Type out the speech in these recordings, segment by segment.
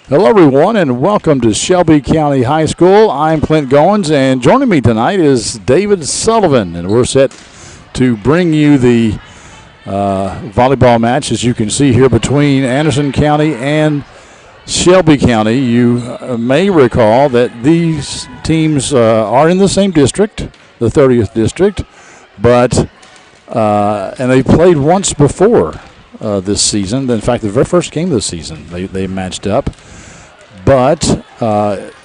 Hello, everyone, and welcome to Shelby County High School. I'm Clint Goins, and joining me tonight is David Sullivan, and we're set to bring you the volleyball match, as you can see here, between Anderson County and Shelby County. You may recall that these teams are in the same district, the 30th district, but and they played once before this season. In fact, the very first game of the season, they matched up. But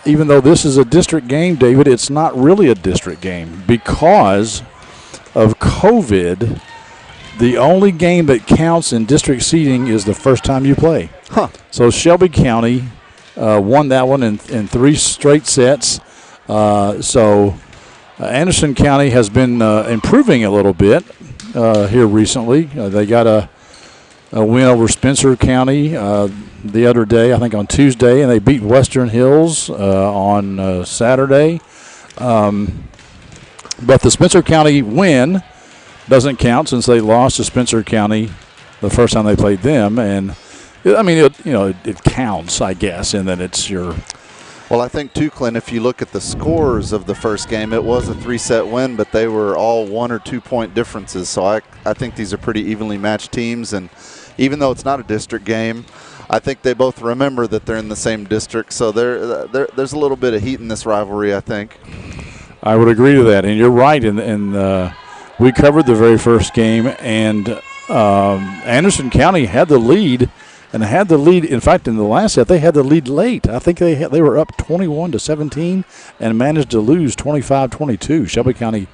even though this is a district game, David, it's not really a district game because of COVID. The only game that counts in district seeding is the first time you play. So Shelby County won that one in 3 straight sets. So Anderson County has been improving a little bit here recently. They got a win over Spencer County the other day, I think on Tuesday, and they beat Western Hills on Saturday. But the Spencer County win doesn't count since they lost to Spencer County the first time they played them. And, I mean, it counts, I guess, in that it's your... Well, I think, too, Clint, if you look at the scores of the first game, it was a 3-set win, but they were all 1 or 2 point differences. So I think these are pretty evenly matched teams. And even though it's not a district game, I think they both remember that they're in the same district. So there's a little bit of heat in this rivalry, I think. I would agree to that. And you're right. And we covered the very first game, and Anderson County had the lead. And had the lead. In fact, in the last set, they had the lead late. I think they were up 21-17 and managed to lose 25-22. Shelby County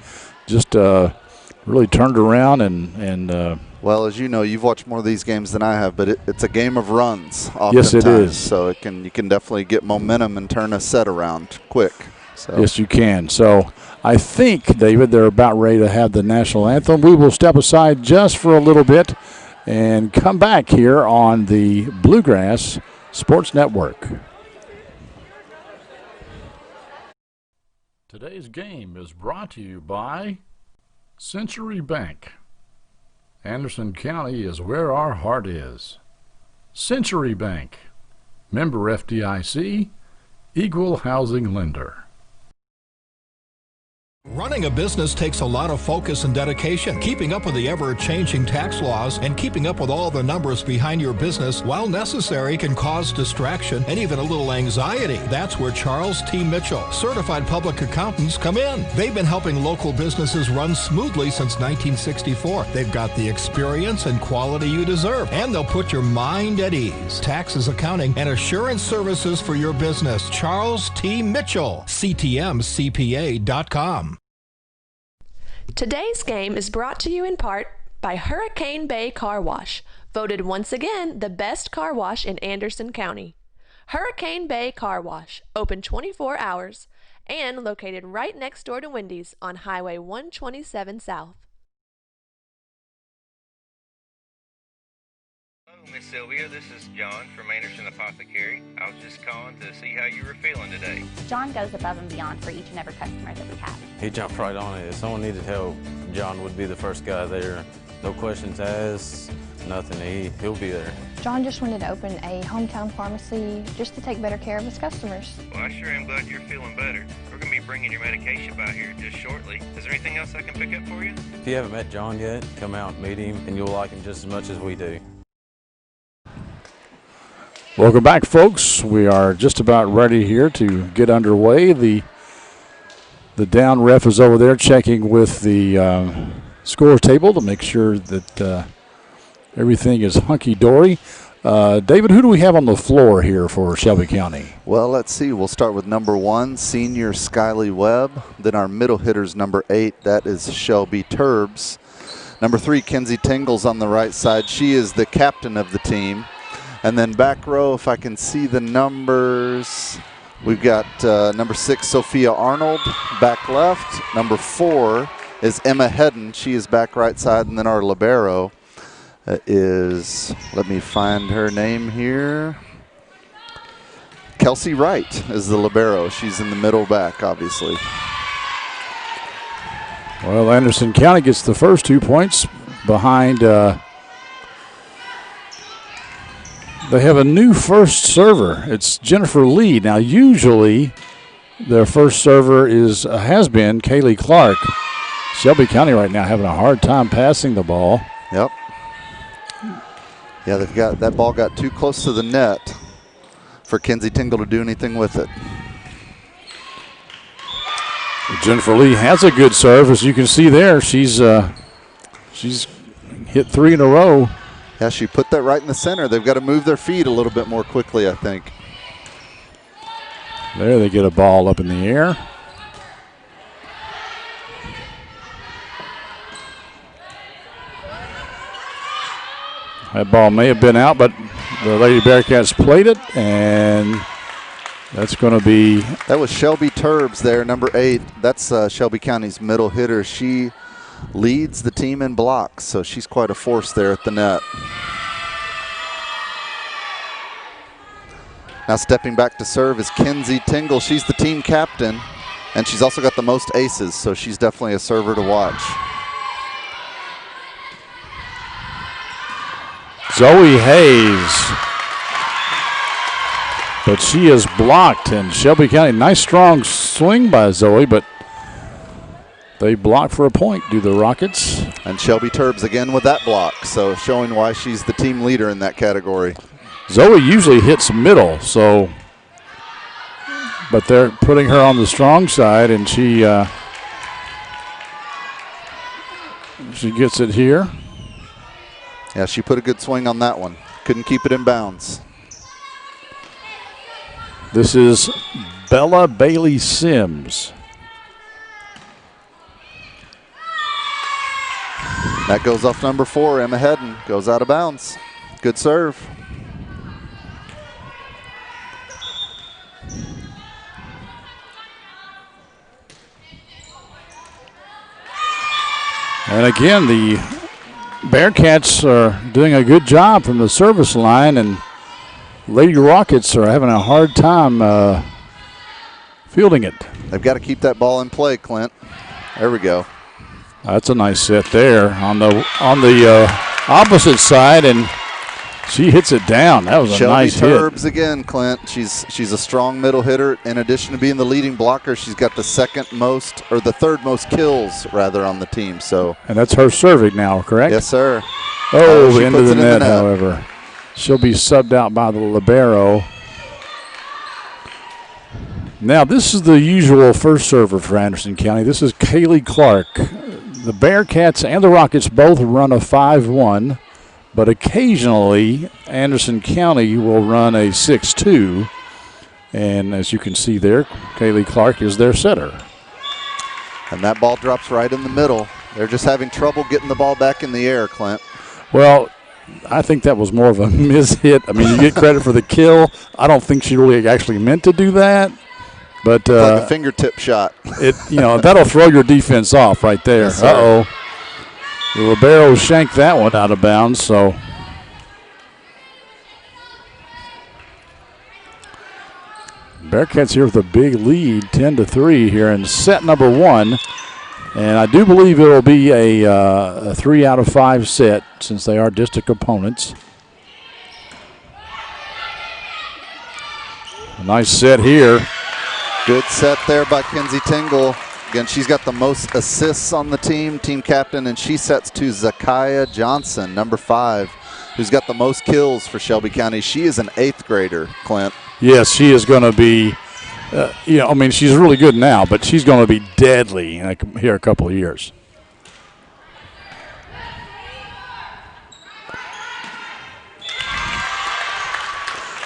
just really turned around and. Well, as you know, you've watched more of these games than I have, but it's a game of runs. Yes, it is. So you can definitely get momentum and turn a set around quick. So. Yes, you can. So I think, David, they're about ready to have the national anthem. We will step aside just for a little bit and come back here on the Bluegrass Sports Network. Today's game is brought to you by Century Bank. Anderson County is where our heart is. Century Bank, member FDIC, equal housing lender. Running a business takes a lot of focus and dedication. Keeping up with the ever-changing tax laws and keeping up with all the numbers behind your business, while necessary, can cause distraction and even a little anxiety. That's where Charles T. Mitchell, certified public accountants, come in. They've been helping local businesses run smoothly since 1964. They've got the experience and quality you deserve, and they'll put your mind at ease. Taxes, accounting, and assurance services for your business. Charles T. Mitchell, CTMCPA.com. Today's game is brought to you in part by Hurricane Bay Car Wash, voted once again the best car wash in Anderson County. Hurricane Bay Car Wash, open 24 hours and located right next door to Wendy's on Highway 127 South. Hello, Miss Sylvia. This is John from Anderson Apothecary. I was just calling to see how you were feeling today. John goes above and beyond for each and every customer that we have. He jumped right on it. If someone needed help, John would be the first guy there. No questions asked, nothing. He'll be there. John just wanted to open a hometown pharmacy just to take better care of his customers. Well, I sure am glad you're feeling better. We're going to be bringing your medication by here just shortly. Is there anything else I can pick up for you? If you haven't met John yet, come out and meet him, and you'll like him just as much as we do. Welcome back, folks. We are just about ready here to get underway. The down ref is over there checking with the scores table to make sure that everything is hunky-dory. David, who do we have on the floor here for Shelby County? Well, let's see. We'll start with number 1, senior Skyly Webb. Then our middle hitter's number 8. That is Shelby Turbs. Number 3, Kenzie Tingles on the right side. She is the captain of the team. And then back row, if I can see the numbers, we've got number 6, Sophia Arnold, back left. Number 4 is Emma Hedden. She is back right side. And then our libero is, let me find her name here, Kelsey Wright is the libero. She's in the middle back, obviously. Well, Anderson County gets the first 2 points behind They have a new first server. It's Jennifer Lee. Now, usually their first server has been Kaylee Clark. Shelby County right now having a hard time passing the ball. Yep. Yeah, that ball got too close to the net for Kenzie Tingle to do anything with it. Jennifer Lee has a good serve, as you can see there. She's hit 3 in a row. Yeah, she put that right in the center. They've got to move their feet a little bit more quickly, I think. There they get a ball up in the air. That ball may have been out, but the Lady Bearcats played it, and that's going to be... That was Shelby Turbs there, number 8. That's Shelby County's middle hitter. She leads the team in blocks, so she's quite a force there at the net. Now stepping back to serve is Kenzie Tingle. She's the team captain, and she's also got the most aces, so she's definitely a server to watch. Zoe Hayes. But she is blocked, and Shelby County, nice strong swing by Zoe, but they block for a point, do the Rockets. And Shelby Turbs again with that block, so showing why she's the team leader in that category. Zoe usually hits middle, but they're putting her on the strong side, and she gets it here. Yeah, she put a good swing on that one. Couldn't keep it in bounds. This is Bella Bailey Sims. That goes off number 4, Emma Hedden. Goes out of bounds. Good serve. And again, the Bearcats are doing a good job from the service line, and Lady Rockets are having a hard time fielding it. They've got to keep that ball in play, Clint. There we go. That's a nice set there on the opposite side, and she hits it down. That was a nice hit. Shelby Turbs again, Clint. She's a strong middle hitter. In addition to being the leading blocker, she's got the third most kills rather on the team. So. And that's her serving now, correct? Yes, sir. Oh, into the net, however. She'll be subbed out by the libero. Now, this is the usual first server for Anderson County. This is Kaylee Clark. The Bearcats and the Rockets both run a 5-1, but occasionally Anderson County will run a 6-2. And as you can see there, Kaylee Clark is their setter. And that ball drops right in the middle. They're just having trouble getting the ball back in the air, Clint. Well, I think that was more of a mishit. I mean, you get credit for the kill. I don't think she really actually meant to do that. But like a fingertip shot. That'll throw your defense off right there. Yes, uh-oh. The libero shanked that one out of bounds, so. Bearcats here with a big lead, 10-3 here in set number 1. And I do believe it will be a 3 out of 5 set since they are district opponents. A nice set here. Good set there by Kenzie Tingle. Again, she's got the most assists on the team captain, and she sets to Zakiah Johnson, number 5, who's got the most kills for Shelby County. She is an 8th grader, Clint. Yes, she is going to be, she's really good now, but she's going to be deadly here a couple of years.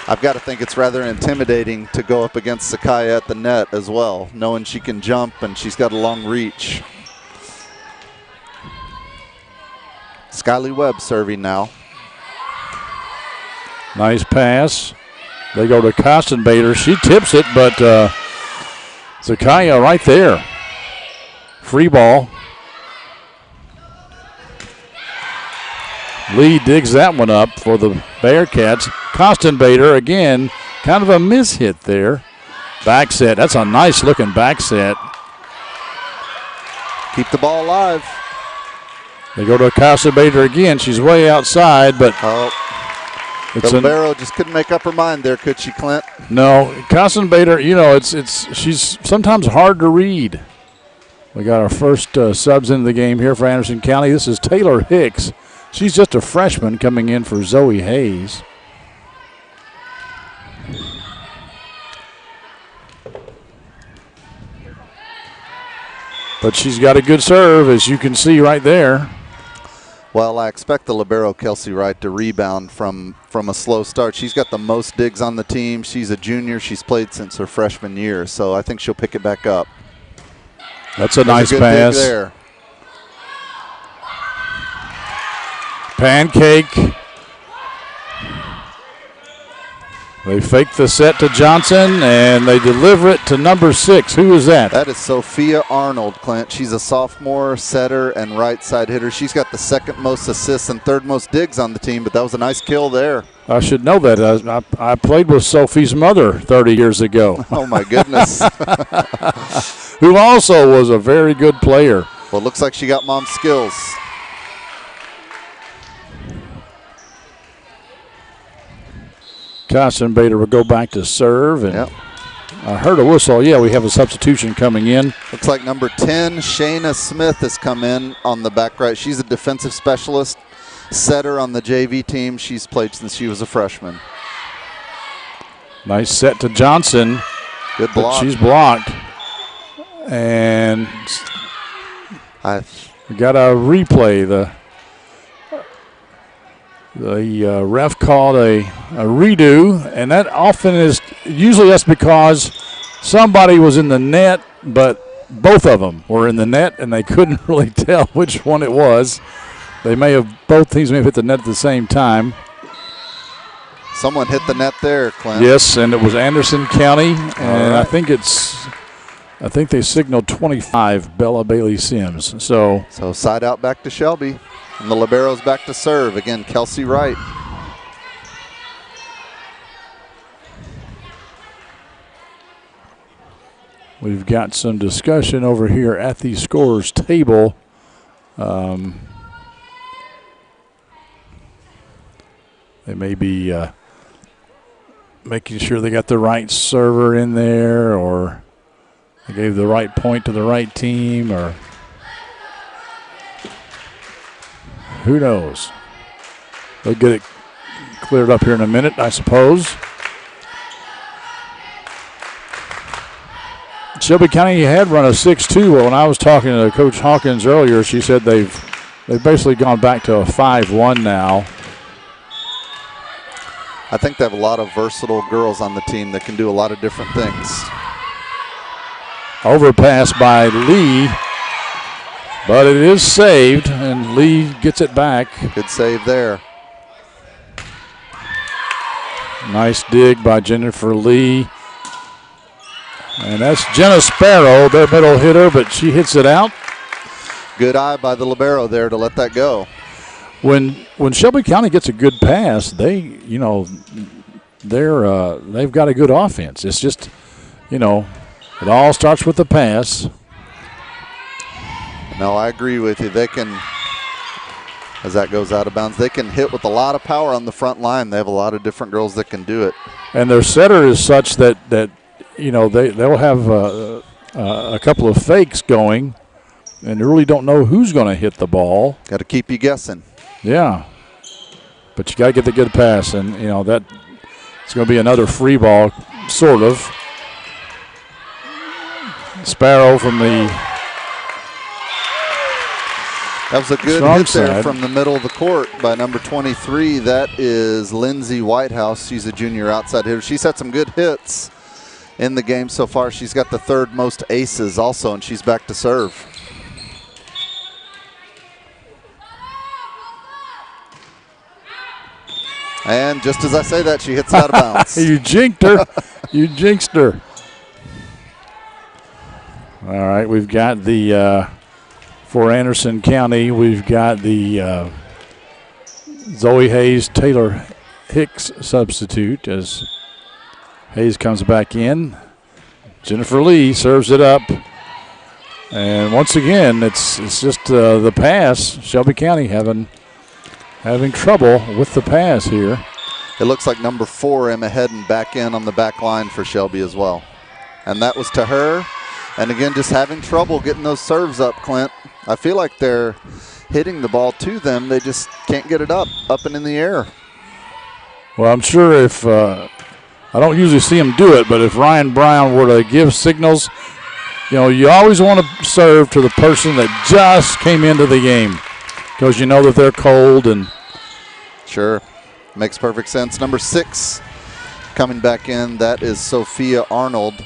I've got to think it's rather intimidating to go up against Zakiah at the net as well, knowing she can jump and she's got a long reach. Skylie Webb serving now. Nice pass. They go to Kostenbader. She tips it, but Zakiah right there. Free ball. Lee digs that one up for the Bearcats. Kostenbader again, kind of a mishit there. Back set. That's a nice looking back set. Keep the ball alive. They go to Kostenbader again. She's way outside, but The libero just couldn't make up her mind there, could she, Clint? No, Constant Bader, she's sometimes hard to read. We got our first subs into the game here for Anderson County. This is Taylor Hicks. She's just a freshman coming in for Zoe Hayes. But she's got a good serve, as you can see right there. Well, I expect the libero, Kelsey Wright, to rebound from a slow start. She's got the most digs on the team. She's a junior. She's played since her freshman year, so I think she'll pick it back up. That's a nice good pass. Dig there. Pancake. They fake the set to Johnson, and they deliver it to number 6. Who is that? That is Sophia Arnold, Clint. She's a sophomore setter and right side hitter. She's got the second most assists and third most digs on the team, but that was a nice kill there. I should know that. I played with Sophie's mother 30 years ago. Oh, my goodness. Who also was a very good player. Well, it looks like she got mom's skills. Constant Bader will go back to serve. And yep. I heard a whistle. Yeah, we have a substitution coming in. Looks like number 10, Shayna Smith, has come in on the back right. She's a defensive specialist, setter on the JV team. She's played since she was a freshman. Nice set to Johnson. Good block. She's blocked. And we got a replay. The ref called a redo, and that often is usually that's because somebody was in the net, but both of them were in the net, and they couldn't really tell which one it was. Both teams may have hit the net at the same time. Someone hit the net there, Clint. Yes, and it was Anderson County, and right. I think they signaled 25, Bella Bailey Sims. So side out back to Shelby. And the libero's back to serve. Again, Kelsey Wright. We've got some discussion over here at the scorer's table. They may be making sure they got the right server in there, or they gave the right point to the right team, or who knows? They'll get it cleared up here in a minute, I suppose. Shelby County had run a 6-2. Well, when I was talking to Coach Hawkins earlier, she said they've basically gone back to a 5-1 now. I think they have a lot of versatile girls on the team that can do a lot of different things. Overpass by Lee. But it is saved, and Lee gets it back. Good save there. Nice dig by Jennifer Lee. And that's Jenna Sparrow, their middle hitter, but she hits it out. Good eye by the libero there to let that go. When Shelby County gets a good pass, they've got a good offense. It's just, it all starts with the pass. No, I agree with you. They can, as that goes out of bounds, they can hit with a lot of power on the front line. They have a lot of different girls that can do it. And their setter is such that they'll have a couple of fakes going, and you really don't know who's going to hit the ball. Got to keep you guessing. Yeah. But you got to get the good pass, and, that it's going to be another free ball, sort of. Sparrow from the That was a good hit there from the middle of the court by number 23. That is Lindsay Whitehouse. She's a junior outside hitter. She's had some good hits in the game so far. She's got the third most aces also, and she's back to serve. And just as I say that, she hits it out of bounds. You jinked her. You jinxed her. All right, we've got the, for Anderson County, we've got the Zoe Hayes, Taylor Hicks substitute as Hayes comes back in. Jennifer Lee serves it up. And once again, it's just the pass. Shelby County having trouble with the pass here. It looks like number 4, Emma Hedden, back in on the back line for Shelby as well. And that was to her. And again, just having trouble getting those serves up, Clint. I feel like they're hitting the ball to them. They just can't get it up and in the air. Well, I'm sure if I don't usually see him do it, but if Ryan Brown were to give signals, you know, you always want to serve to the person that just came into the game because you know that they're cold. And sure, makes perfect sense. Number 6 coming back in, that is Sophia Arnold.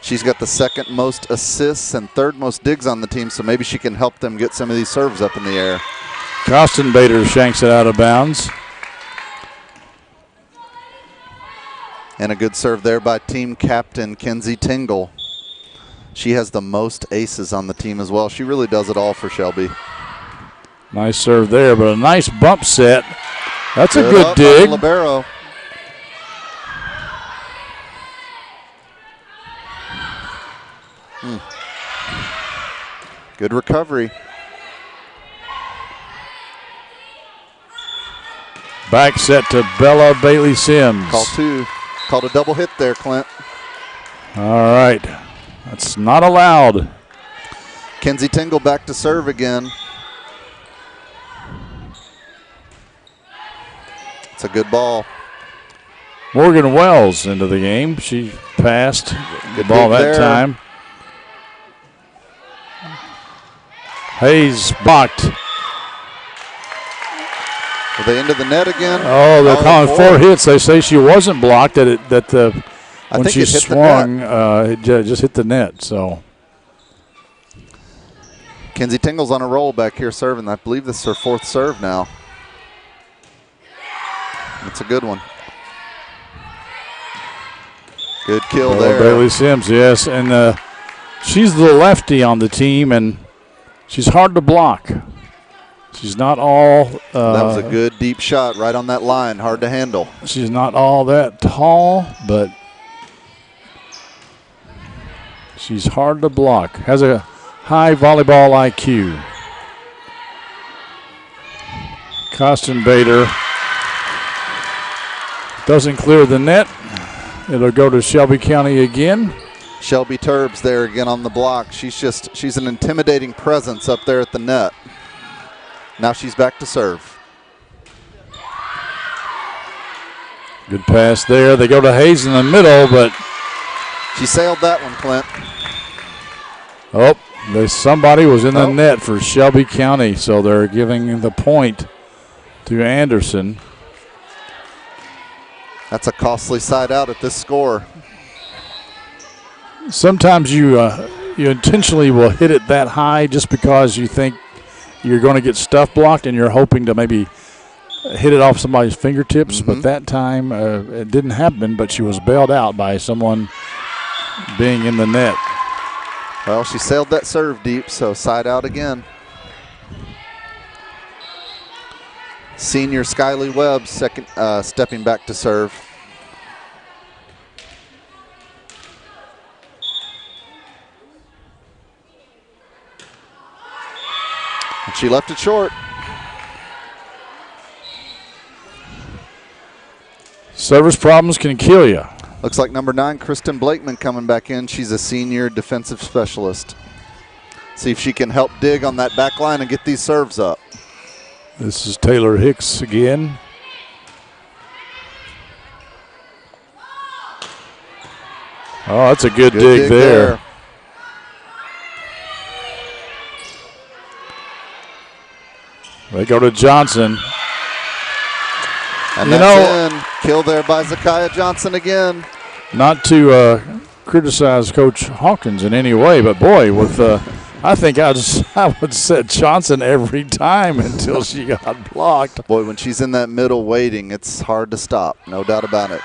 She's got the 2nd most assists and 3rd most digs on the team, so maybe she can help them get some of these serves up in the air. Kostenbader shanks it out of bounds. And a good serve there by team captain Kenzie Tingle. She has the most aces on the team as well. She really does it all for Shelby. Nice serve there, but a nice bump set. That's a good dig. Libero. Good recovery. Back set to Bella Bailey Sims. Called a double hit there, Clint. All right. That's not allowed. Kenzie Tingle back to serve again. It's a good ball. Morgan Wells into the game. She passed the ball that time. Hayes blocked. Are they into the net again? Oh, they're calling 4 hits. They say she wasn't blocked. When she swung, it just hit the net. So Kenzie Tingle's on a roll back here serving. I believe this is her 4th serve now. That's a good one. Good kill there. Bailey Sims, yes. And she's the lefty on the team, and she's hard to block. She's not all... that was a good deep shot right on that line. Hard to handle. She's not all that tall, but she's hard to block. Has a high volleyball IQ. Kostenbader doesn't clear the net. It'll go to Shelby County again. Shelby Turbs there again on the block. She's an intimidating presence up there at the net. Now she's back to serve. Good pass there. They go to Hayes in the middle, but she sailed that one, Clint. Oh, somebody was in the net for Shelby County, so they're giving the point to Anderson. That's a costly side out at this score. Sometimes you intentionally will hit it that high just because you think you're going to get stuff blocked and you're hoping to maybe hit it off somebody's fingertips. But that time it didn't happen, but she was bailed out by someone being in the net. Well, she sailed that serve deep, so side out again. Senior Skyly Webb stepping back to serve. And she left it short. Service problems can kill you. Looks like number 9, Kristen Blakeman, coming back in. She's a senior defensive specialist. See if she can help dig on that back line and get these serves up. This is Taylor Hicks again. Oh, that's a good dig there. They go to Johnson. And that's in. Kill there by Zakiah Johnson again. Not to criticize Coach Hawkins in any way, but boy, with I think I would set Johnson every time until she got blocked. Boy, when she's in that middle waiting, it's hard to stop. No doubt about it.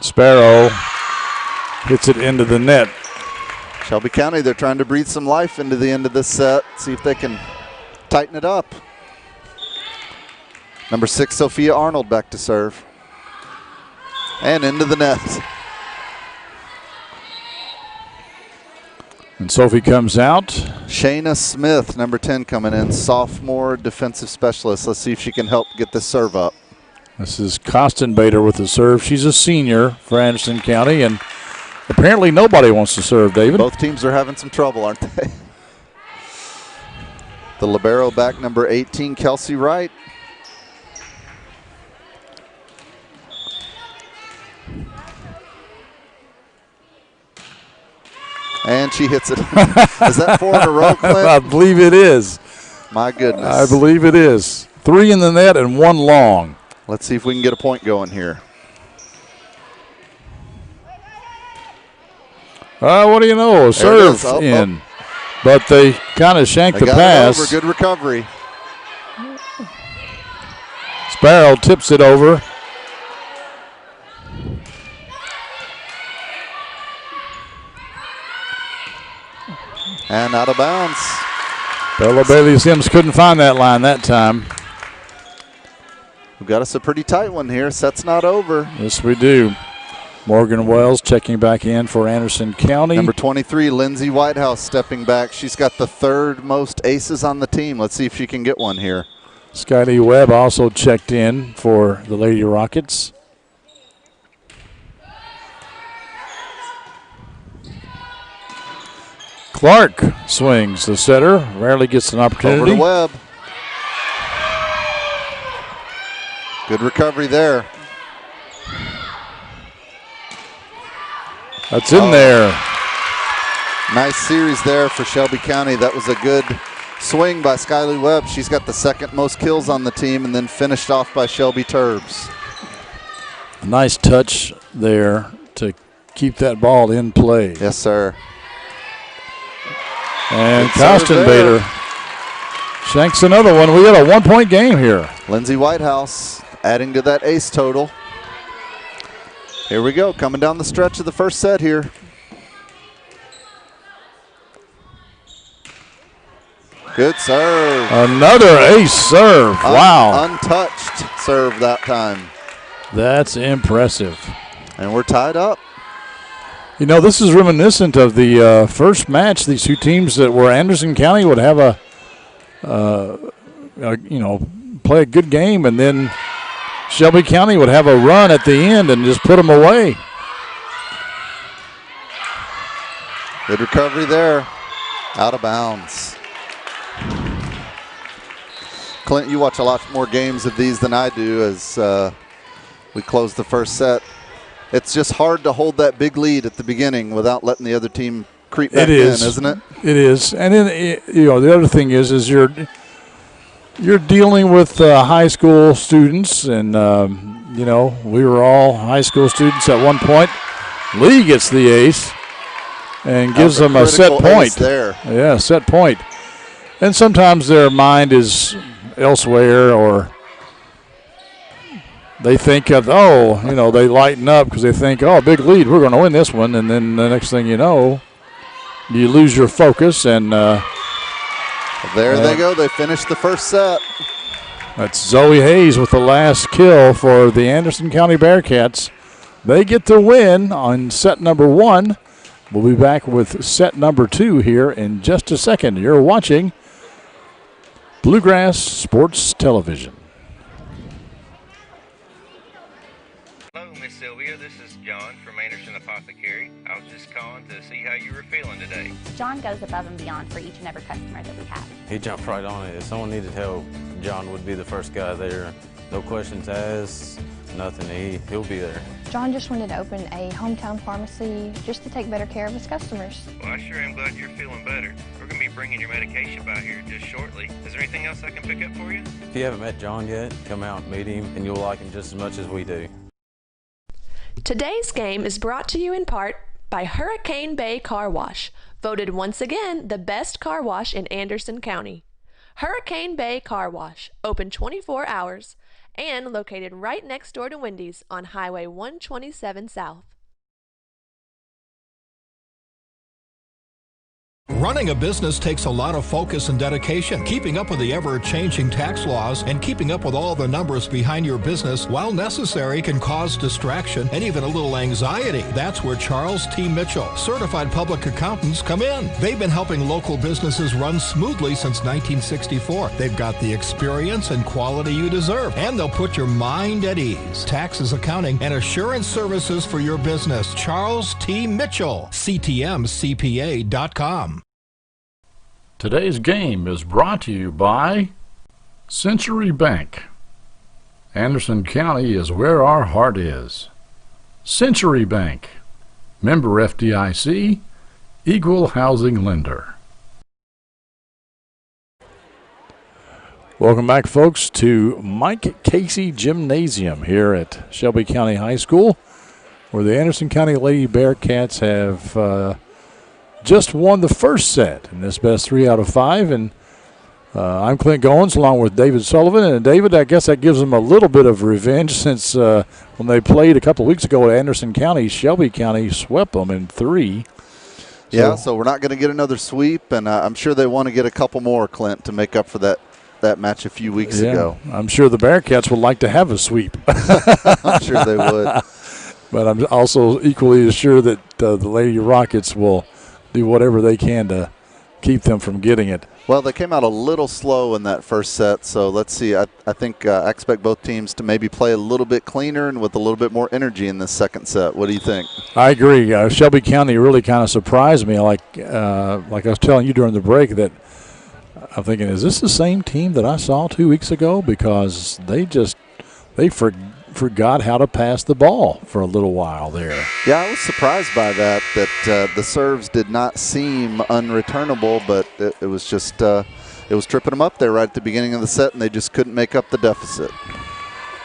Sparrow hits it into the net. Shelby County, they're trying to breathe some life into the end of this set. See if they can tighten it up. Number 6, Sophia Arnold, back to serve. And into the net. And Sophie comes out. Shayna Smith, number 10, coming in, sophomore defensive specialist. Let's see if she can help get this serve up. This is Kostenbader with the serve. She's a senior for Anderson County, and apparently nobody wants to serve, David. Both teams are having some trouble, aren't they? The libero back, number 18, Kelsey Wright. And she hits it. Is that 4 in a row, Clint? I believe it is. My goodness. I believe it is. 3 in the net and 1 long. Let's see if we can get a point going here. What do you know? A serve in. But they kind of shanked the pass. Over. Good recovery. Sparrow tips it over. And out of bounds. Bella Bailey Sims couldn't find that line that time. We've got us a pretty tight one here. Set's not over. Yes, we do. Morgan Wells checking back in for Anderson County. Number 23, Lindsay Whitehouse stepping back. She's got the 3rd most aces on the team. Let's see if she can get one here. Skylee Webb also checked in for the Lady Rockets. Clark swings the setter. Rarely gets an opportunity. Over to Webb. Good recovery there. That's in there. Nice series there for Shelby County. That was a good swing by Skylee Webb. She's got the 2nd most kills on the team, and then finished off by Shelby Turbs. A nice touch there to keep that ball in play. Yes, sir. And Kostenbader shanks another one. We got a 1-point game here. Lindsay Whitehouse adding to that ace total. Here we go, coming down the stretch of the first set here. Good serve. Another ace serve. Wow. Untouched serve that time. That's impressive. And we're tied up. You know, this is reminiscent of the first match. These two teams that were Anderson County would have play a good game, and then Shelby County would have a run at the end and just put them away. Good recovery there. Out of bounds. Clint, you watch a lot more games of these than I do as we close the first set. It's just hard to hold that big lead at the beginning without letting the other team creep back in, isn't it? It is. And then, the other thing is you're dealing with high school students, and, we were all high school students at one point. Lee gets the ace and gives them a set point. There. Yeah, set point. And sometimes their mind is elsewhere, or they think of, they lighten up because they think, big lead, we're going to win this one. And then the next thing you know, you lose your focus. And there they go. They finished the first set. That's Zoe Hayes with the last kill for the Anderson County Bearcats. They get the win on set number 1. We'll be back with set number 2 here in just a second. You're watching Bluegrass Sports Television. Hello, Miss Sylvia. This is John from Anderson Apothecary. I was just calling to see how you were feeling today. John goes above and beyond for each and every customer that we have. He jumped right on it. If someone needed help, John would be the first guy there. No questions asked, nothing. He'll be there. John just wanted to open a hometown pharmacy just to take better care of his customers. Well, I sure am glad you're feeling better. We're going to be bringing your medication by here just shortly. Is there anything else I can pick up for you? If you haven't met John yet, come out and meet him, and you'll like him just as much as we do. Today's game is brought to you in part by Hurricane Bay Car Wash, voted once again the best car wash in Anderson County. Hurricane Bay Car Wash, open 24 hours, and located right next door to Wendy's on Highway 127 South. Running a business takes a lot of focus and dedication. Keeping up with the ever-changing tax laws and keeping up with all the numbers behind your business, while necessary, can cause distraction and even a little anxiety. That's where Charles T. Mitchell, certified public accountants, come in. They've been helping local businesses run smoothly since 1964. They've got the experience and quality you deserve, and they'll put your mind at ease. Taxes, accounting, and assurance services for your business. Charles T. Mitchell, CTMCPA.com. Today's game is brought to you by Century Bank. Anderson County is where our heart is. Century Bank, member FDIC, equal housing lender. Welcome back, folks, to Mike Casey Gymnasium here at Shelby County High School, where the Anderson County Lady Bearcats have just won the first set in this best 3 out of 5. And I'm Clint Goins along with David Sullivan. And David, I guess that gives them a little bit of revenge since when they played a couple of weeks ago at Anderson County, Shelby County swept them in 3. So we're not going to get another sweep, and I'm sure they want to get a couple more, Clint, to make up for that match a few weeks ago. I'm sure the Bearcats would like to have a sweep. I'm sure they would. But I'm also equally sure that the Lady Rockets will do whatever they can to keep them from getting it. Well, they came out a little slow in that first set, so let's see. I think I expect both teams to maybe play a little bit cleaner and with a little bit more energy in this second set. What do you think? I agree. Shelby County really kind of surprised me. Like I was telling you during the break, that I'm thinking, is this the same team that I saw 2 weeks ago? Because they forgot how to pass the ball for a little while there. Yeah, I was surprised by that the serves did not seem unreturnable, but it was just it was tripping them up there right at the beginning of the set, and they just couldn't make up the deficit.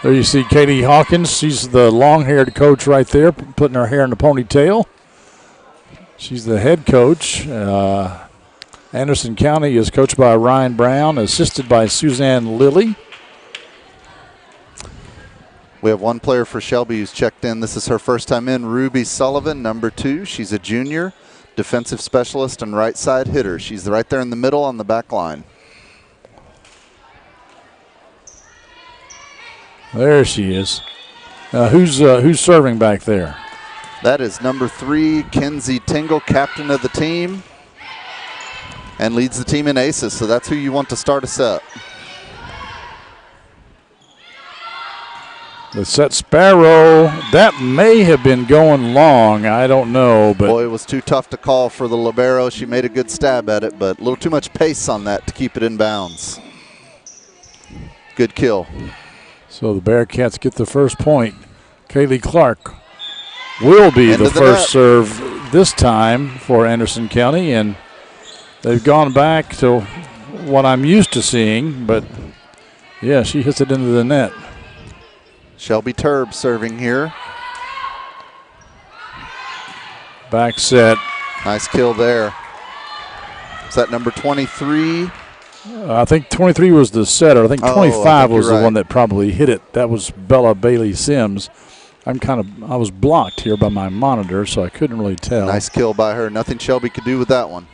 There you see Katie Hawkins. She's the long-haired coach right there, putting her hair in a ponytail. She's the head coach. Anderson County is coached by Ryan Brown, assisted by Suzanne Lilly. We have one player for Shelby who's checked in. This is her first time in, Ruby Sullivan, number 2. She's a junior, defensive specialist, and right side hitter. She's right there in the middle on the back line. There she is. Who's serving back there? That is number 3, Kenzie Tingle, captain of the team, and leads the team in aces. So that's who you want to start a set. The set Sparrow, that may have been going long. I don't know. But boy, it was too tough to call for the libero. She made a good stab at it, but a little too much pace on that to keep it in bounds. Good kill. So the Bearcats get the first point. Kaylee Clark will be the first serve this time for Anderson County, and they've gone back to what I'm used to seeing, but yeah, she hits it into the net. Shelby Turb serving here. Back set. Nice kill there. Is that number 23? I think 23 was the setter. I think 25 was the one that probably hit it. That was Bella Bailey Sims. I was blocked here by my monitor, so I couldn't really tell. Nice kill by her. Nothing Shelby could do with that one.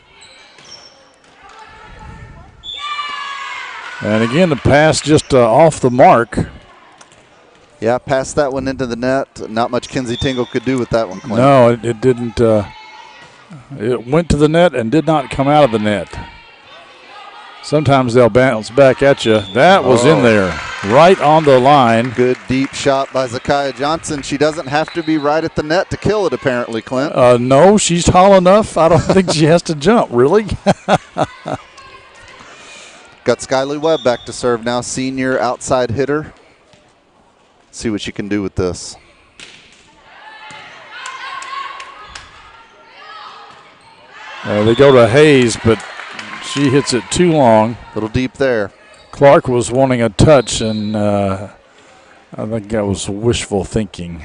And again, the pass just off the mark. Yeah, passed that one into the net. Not much Kenzie Tingle could do with that one, Clint. No, it didn't. It went to the net and did not come out of the net. Sometimes they'll bounce back at you. That was in there, right on the line. Good deep shot by Zakiah Johnson. She doesn't have to be right at the net to kill it, apparently, Clint. No, she's tall enough. I don't think she has to jump, really. Got Skyly Webb back to serve now, senior outside hitter. See what she can do with this. They go to Hayes, but she hits it too long. A little deep there. Clark was wanting a touch, and I think that was wishful thinking.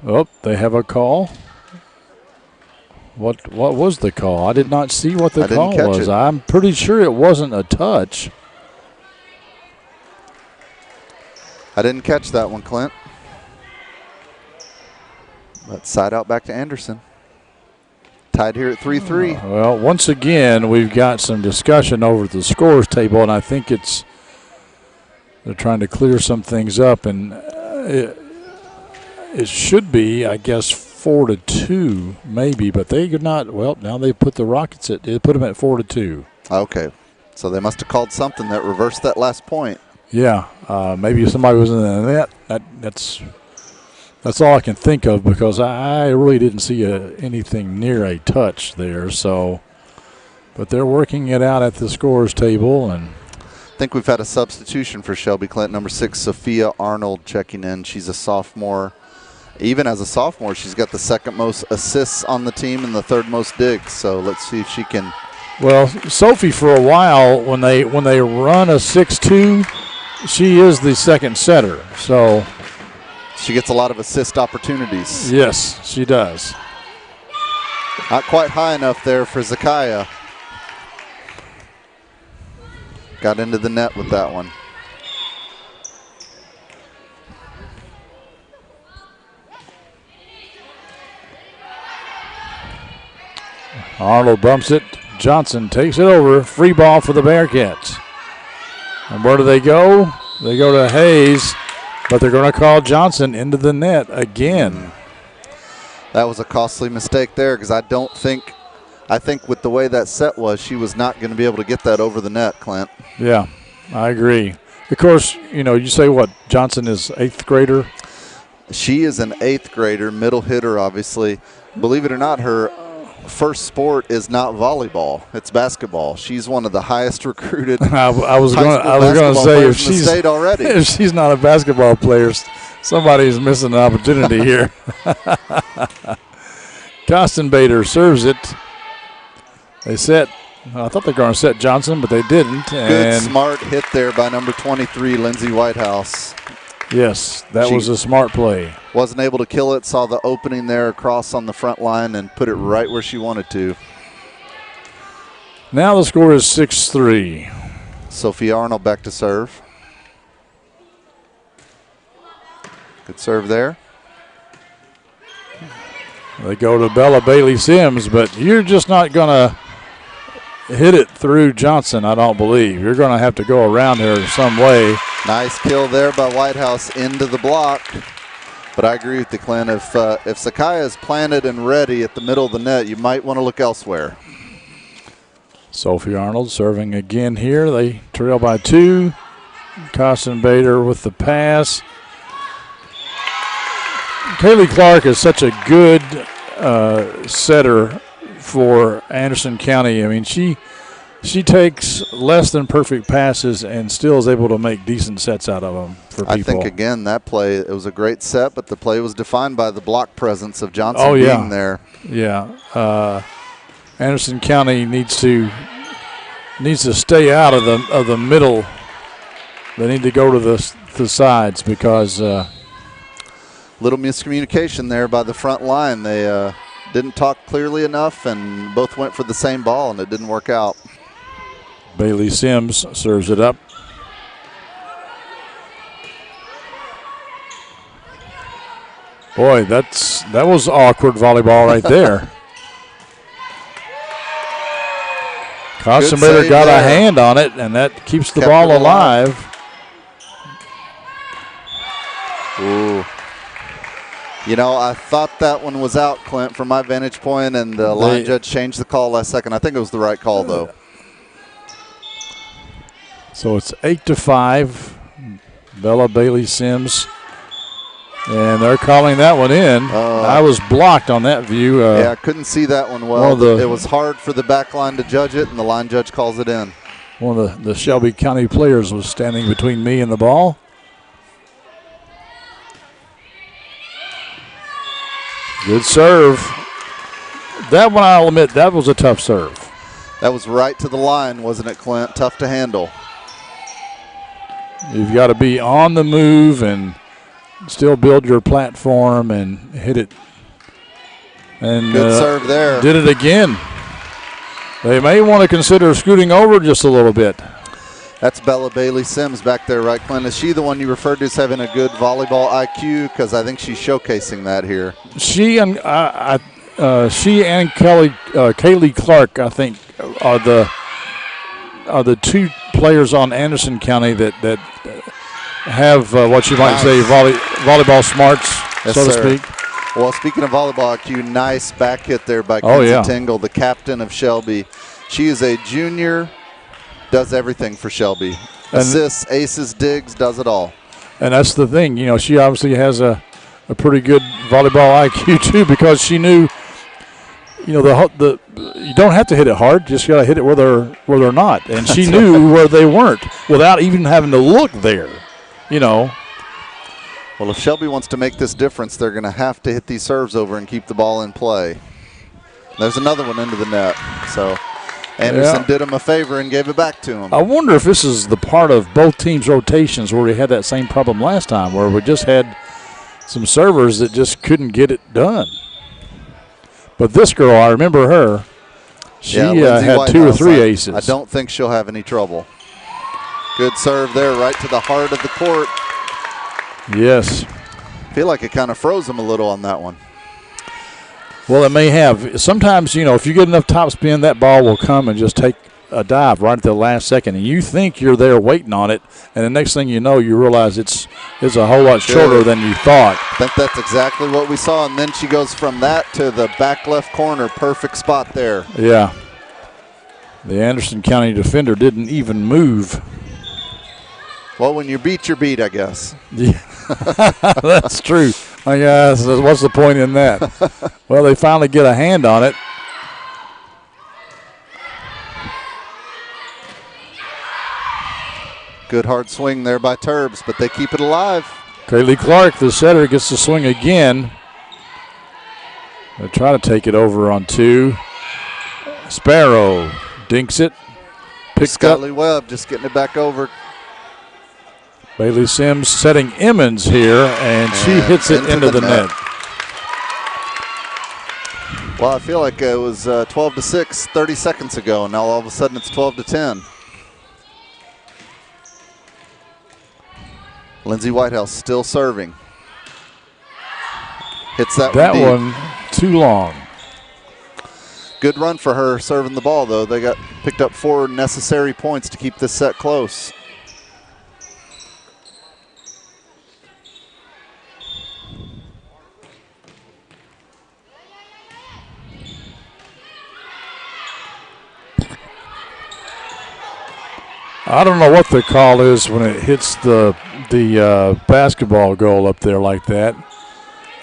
Oh, they have a call. What was the call? I did not see what the call was. I'm pretty sure it wasn't a touch. I didn't catch that one, Clint. But side out back to Anderson. Tied here at 3-3. Well, once again, we've got some discussion over the scores table, and I think they're trying to clear some things up, and it should be, I guess, 4-2 maybe, but they could not. Well, now they put the Rockets they put them at 4-2. Okay, so they must have called something that reversed that last point. Yeah, maybe somebody was in the net. That's all I can think of, because I really didn't see anything near a touch there. So, but they're working it out at the scores table, and I think we've had a substitution for Shelby Clint. Number 6, Sophia Arnold, checking in. She's a sophomore. Even as a sophomore, she's got the second most assists on the team and the third most digs. So let's see if she can. Well, Sophie, for a while, when they run a 6-2, she is the second setter. So she gets a lot of assist opportunities. Yes, she does. Not quite high enough there for Zakaya. Got into the net with that one. Arnold bumps it. Johnson takes it over. Free ball for the Bearcats. And where do they go? They go to Hayes, but they're going to call Johnson into the net again. That was a costly mistake there, because I think with the way that set was, she was not going to be able to get that over the net, Clint. Yeah, I agree. Of course, you say what? Johnson is 8th grader? She is an 8th grader, middle hitter, obviously. Believe it or not, her first sport is not volleyball, it's basketball. She's one of the highest recruited I was going to say, if she's not a basketball player, somebody's missing an opportunity here. Kostenbader serves it. They set. I thought they were going to set Johnson, but they didn't. Good, smart hit there by number 23, Lindsay Whitehouse. Yes, that was a smart play. Wasn't able to kill it, saw the opening there across on the front line and put it right where she wanted to. Now the score is 6-3. Sophia Arnold back to serve. Good serve there. They go to Bella Bailey Sims, but you're just not going to hit it through Johnson, I don't believe. You're going to have to go around her some way. Nice kill there by Whitehouse into the block. But I agree with you, Clint. If Zakaya is planted and ready at the middle of the net, you might want to look elsewhere. Sophie Arnold serving again here. They trail by 2. Kostenbader with the pass. Kaylee Clark is such a good setter for Anderson County. I mean, she takes less than perfect passes and still is able to make decent sets out of them for people. I think, again, that play, it was a great set, but the play was defined by the block presence of Johnson being there. Yeah. Anderson County needs to stay out of the middle. They need to go to the sides, because little miscommunication there by the front line. They didn't talk clearly enough, and both went for the same ball, and it didn't work out. Bailey Sims serves it up. Boy, that was awkward volleyball right there. Kostenbader got a hand on it, and that keeps the ball alive. Ooh. I thought that one was out, Clint, from my vantage point, and the line judge changed the call last second. I think it was the right call, though. So it's 8-5. Bella Bailey Sims. And they're calling that one in. I was blocked on that view. Yeah, I couldn't see that one well. It was hard for the back line to judge it, and the line judge calls it in. One of the Shelby County players was standing between me and the ball. Good serve. That one, I'll admit, that was a tough serve. That was right to the line, wasn't it, Clint? Tough to handle. You've got to be on the move and still build your platform and hit it. And good serve there. Did it again. They may want to consider scooting over just a little bit. That's Bella Bailey Sims back there, right, Clint? Is she the one you referred to as having a good volleyball IQ? Because I think she's showcasing that here. She and she and Kaylee Clark, I think, are the two players on Anderson County that have what you might say volleyball smarts, yes, so to sir. speak. Well, speaking of volleyball IQ, nice back hit there by Kenzie Tingle, the captain of Shelby. She is a junior, does everything for Shelby. Assists, aces, digs, does it all. And that's the thing, she obviously has a pretty good volleyball IQ too, because she knew, you don't have to hit it hard, just got to hit it where they're not. And she knew where they weren't without even having to look there, Well, if Shelby wants to make this difference, they're going to have to hit these serves over and keep the ball in play. There's another one into the net. So Anderson did him a favor and gave it back to him. I wonder if this is the part of both teams' rotations where we had that same problem last time, where we just had some servers that just couldn't get it done. But this girl, I remember her. She had 2 or 3 aces. I don't think she'll have any trouble. Good serve there, right to the heart of the court. Yes. I feel like it kind of froze him a little on that one. Well, it may have. Sometimes, if you get enough top spin, that ball will come and just take a dive right at the last second, and you think you're there waiting on it, and the next thing you know, you realize it's a whole lot shorter than you thought. I think that's exactly what we saw, and then she goes from that to the back left corner. Perfect spot there. Yeah. The Anderson County defender didn't even move. Well, when you beat, you're beat, I guess. Yeah, that's true. I guess, what's the point in that? Well, they finally get a hand on it. Good hard swing there by Turbs, but they keep it alive. Kaylee Clark, the setter, gets to swing again. They try to take it over on 2. Sparrow dinks it. Picks up. Skyly Webb just getting it back over. Bailey Sims setting Emmons here, and she hits it into the net. Well, I feel like it was 12-6 30 seconds ago, and now all of a sudden it's 12-10. Lindsay Whitehouse still serving. Hits that one too long. Good run for her serving the ball, though. They picked up 4 necessary points to keep this set close. I don't know what the call is when it hits the basketball goal up there like that.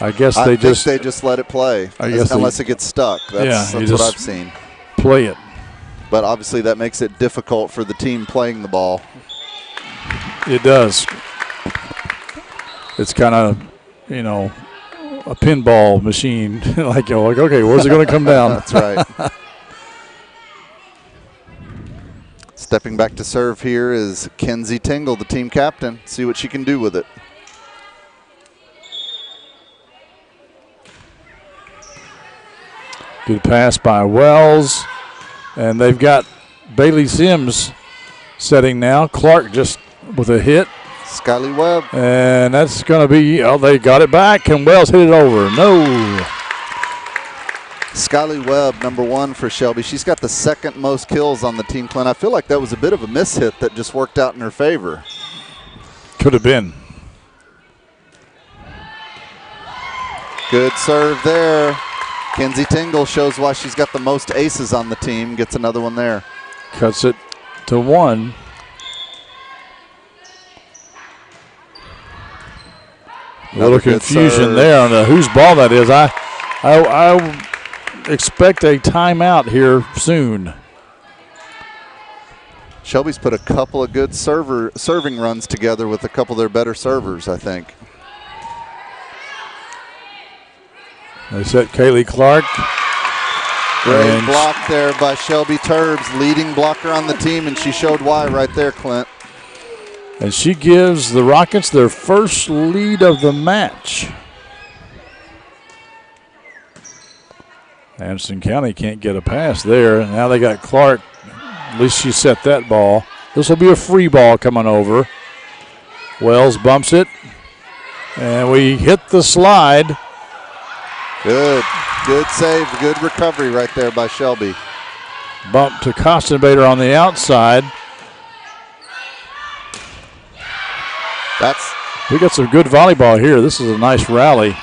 I guess they just let it play. Unless it gets stuck. That's what I've seen. Play it. But obviously that makes it difficult for the team playing the ball. It does. It's kind of, a pinball machine. like, okay, where's it going to come down? That's right. Stepping back to serve here is Kenzie Tingle, the team captain. See what she can do with it. Good pass by Wells. And they've got Bailey Sims setting now. Clark just with a hit. Skyly Webb. And that's going to be, they got it back. Can Wells hit it over? No. Skyly Webb, number 1 for Shelby. She's got the 2nd most kills on the team, Clint. I feel like that was a bit of a mishit that just worked out in her favor. Could have been. Good serve there. Kenzie Tingle shows why she's got the most aces on the team. Gets another one there. Cuts it to 1. A little confusion there on whose ball that is. I expect a timeout here soon. Shelby's put a couple of good serving runs together with a couple of their better servers, I think. They set Kaylee Clark. Great block there by Shelby Turbs, leading blocker on the team, and she showed why right there, Clint. And she gives the Rockets their first lead of the match. Anderson County can't get a pass there. Now they got Clark. At least she set that ball. This will be a free ball coming over. Wells bumps it. And we hit the slide. Good. Good save, good recovery right there by Shelby. Bump to Costenbader on the outside. We got some good volleyball here. This is a nice rally.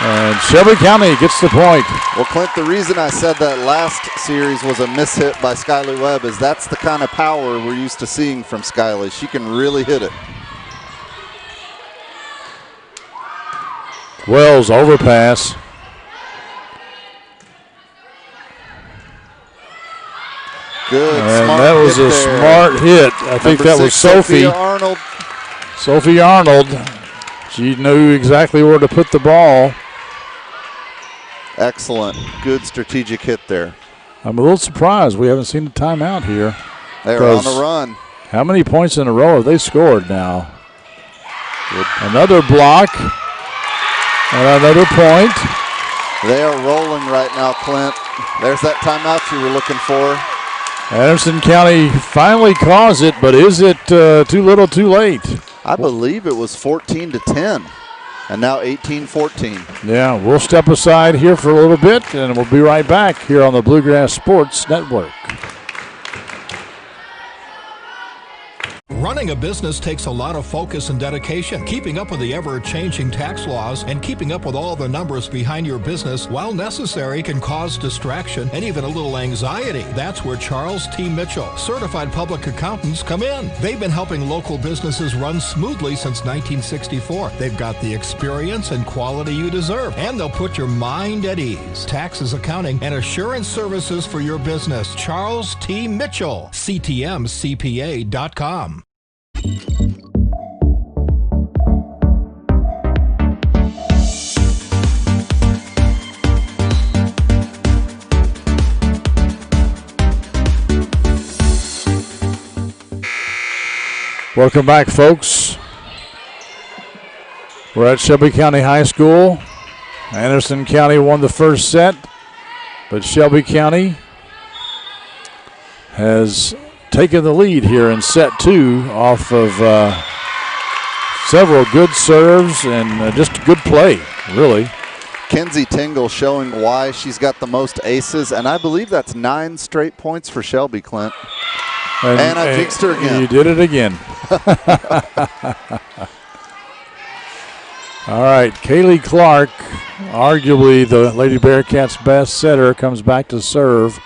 And Shelby County gets the point. Well, Clint, the reason I said that last series was a mishit by Skyly Webb is that's the kind of power we're used to seeing from Skyly. She can really hit it. Wells overpass. Good, and smart that was hit a there. smart hit. I think that was Sophie. Arnold. Sophie Arnold. She knew exactly where to put the ball. Excellent. Good strategic hit there. I'm a little surprised we haven't seen a timeout here. They're on the run. How many points in a row have they scored now? Good. Another block. And another point. They are rolling right now, Clint. There's that timeout you were looking for. Anderson County finally calls it, but is it too little too late? I believe it was 14-10, and now 18-14. Yeah, we'll step aside here for a little bit, and we'll be right back here on the Bluegrass Sports Network. Running a business takes a lot of focus and dedication. Keeping up with the ever-changing tax laws and keeping up with all the numbers behind your business, while necessary, can cause distraction and even a little anxiety. That's where Charles T. Mitchell, certified public accountants, come in. They've been helping local businesses run smoothly since 1964. They've got the experience and quality you deserve, and they'll put your mind at ease. Taxes, accounting, and assurance services for your business. Charles T. Mitchell, CTMCPA.com. Welcome back, folks. We're at Shelby County High School. Anderson County won the first set, but Shelby County has taken the lead here in set two off of several good serves and just good play, really. Kenzie Tingle showing why she's got the most aces, and I believe that's 9 straight points for Shelby, Clint. And I jinxed her again. You did it again. All right, Kaylee Clark, arguably the Lady Bearcats' best setter, comes back to serve.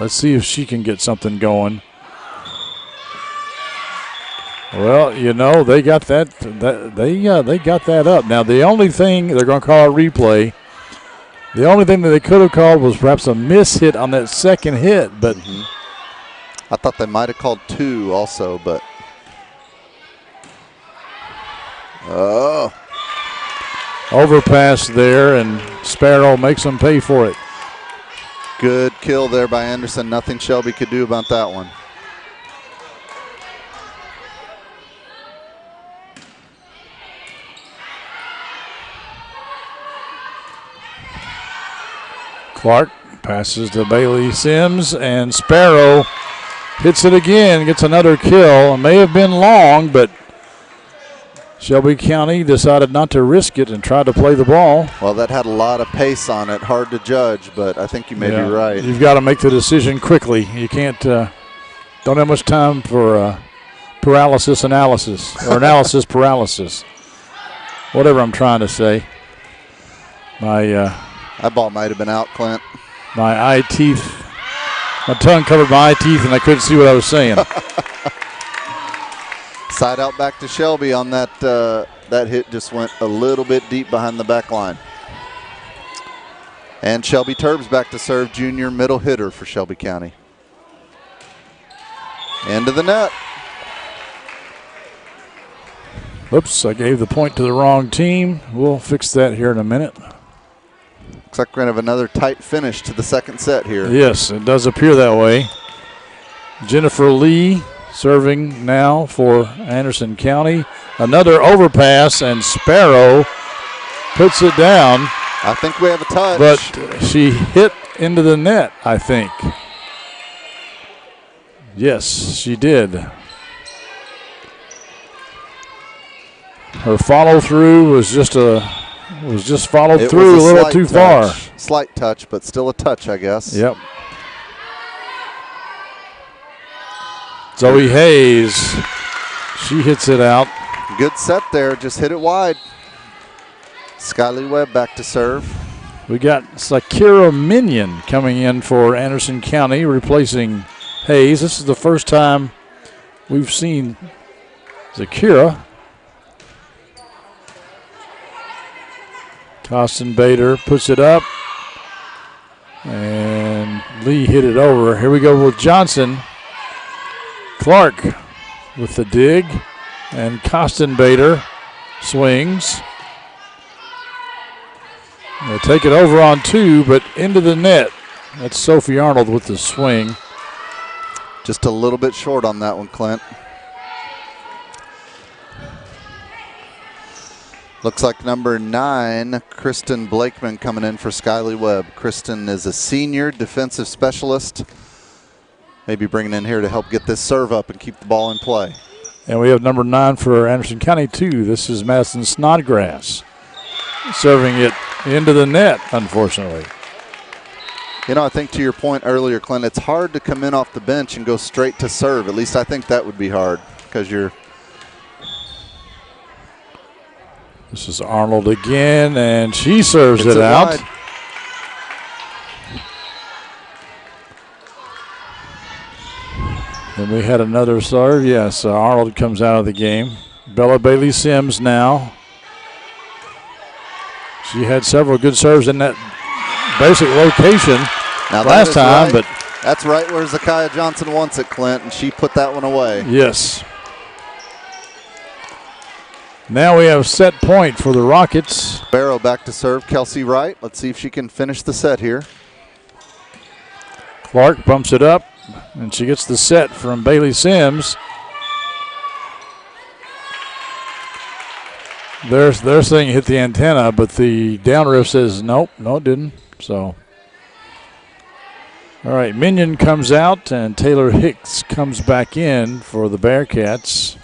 Let's see if she can get something going. Well, you know, they got that they got that up. Now the only thing they're going to call a replay. The only thing that they could have called was perhaps a miss hit on that second hit, but I thought they might have called 2 also, but overpass there, and Sparrow makes them pay for it. Good kill there by Anderson. Nothing Shelby could do about that one. Clark passes to Bailey Sims, and Sparrow hits it again, gets another kill. It may have been long, but Shelby County decided not to risk it and tried to play the ball. Well, that had a lot of pace on it. Hard to judge, but I think you may be right. You've got to make the decision quickly. You can't, don't have much time for paralysis analysis or analysis paralysis. Whatever I'm trying to say. That ball might have been out, Clint. My tongue covered my eye teeth and I couldn't see what I was saying. Side out back to Shelby on that. That hit just went a little bit deep behind the back line. And Shelby Turbs back to serve, junior middle hitter for Shelby County. Into the net. Oops, I gave the point to the wrong team. We'll fix that here in a minute. Looks like we're going to have another tight finish to the second set here. Yes, it does appear that way. Jennifer Lee serving now for Anderson County. Another overpass, and Sparrow puts it down. I think we have a touch. But she hit into the net, I think. Yes, she did. Her follow through was just followed through a little too far. Slight touch, but still a touch, I guess. Yep. Zoe Hayes, she hits it out. Good set there, just hit it wide. Skyly Webb back to serve. We got Sakira Minion coming in for Anderson County, replacing Hayes. This is the first time we've seen Zakira. Costin Bader puts it up, and Lee hit it over. Here we go with Johnson. Clark with the dig, and Costin Bader swings. They'll take it over on 2, but into the net. That's Sophie Arnold with the swing. Just a little bit short on that one, Clint. Looks like number 9, Kristen Blakeman, coming in for Skyly Webb. Kristen is a senior defensive specialist. Maybe bringing in here to help get this serve up and keep the ball in play. And we have number 9 for Anderson County, too. This is Madison Snodgrass, serving it into the net, unfortunately. You know, I think to your point earlier, Clint, it's hard to come in off the bench and go straight to serve. At least I think that would be hard because you're. This is Arnold again, and she serves it out. Wide. And we had another serve. Yes, Arnold comes out of the game. Bella Bailey Sims now. She had several good serves in that basic location last time, but that's right where Zakiah Johnson wants it, Clint, and she put that one away. Yes. Now we have set point for the Rockets. Barrow back to serve. Kelsey Wright. Let's see if she can finish the set here. Clark bumps it up, and she gets the set from Bailey Sims. Their thing hit the antenna, but the downriff says nope, no it didn't. So, all right, Minion comes out, and Taylor Hicks comes back in for the Bearcats.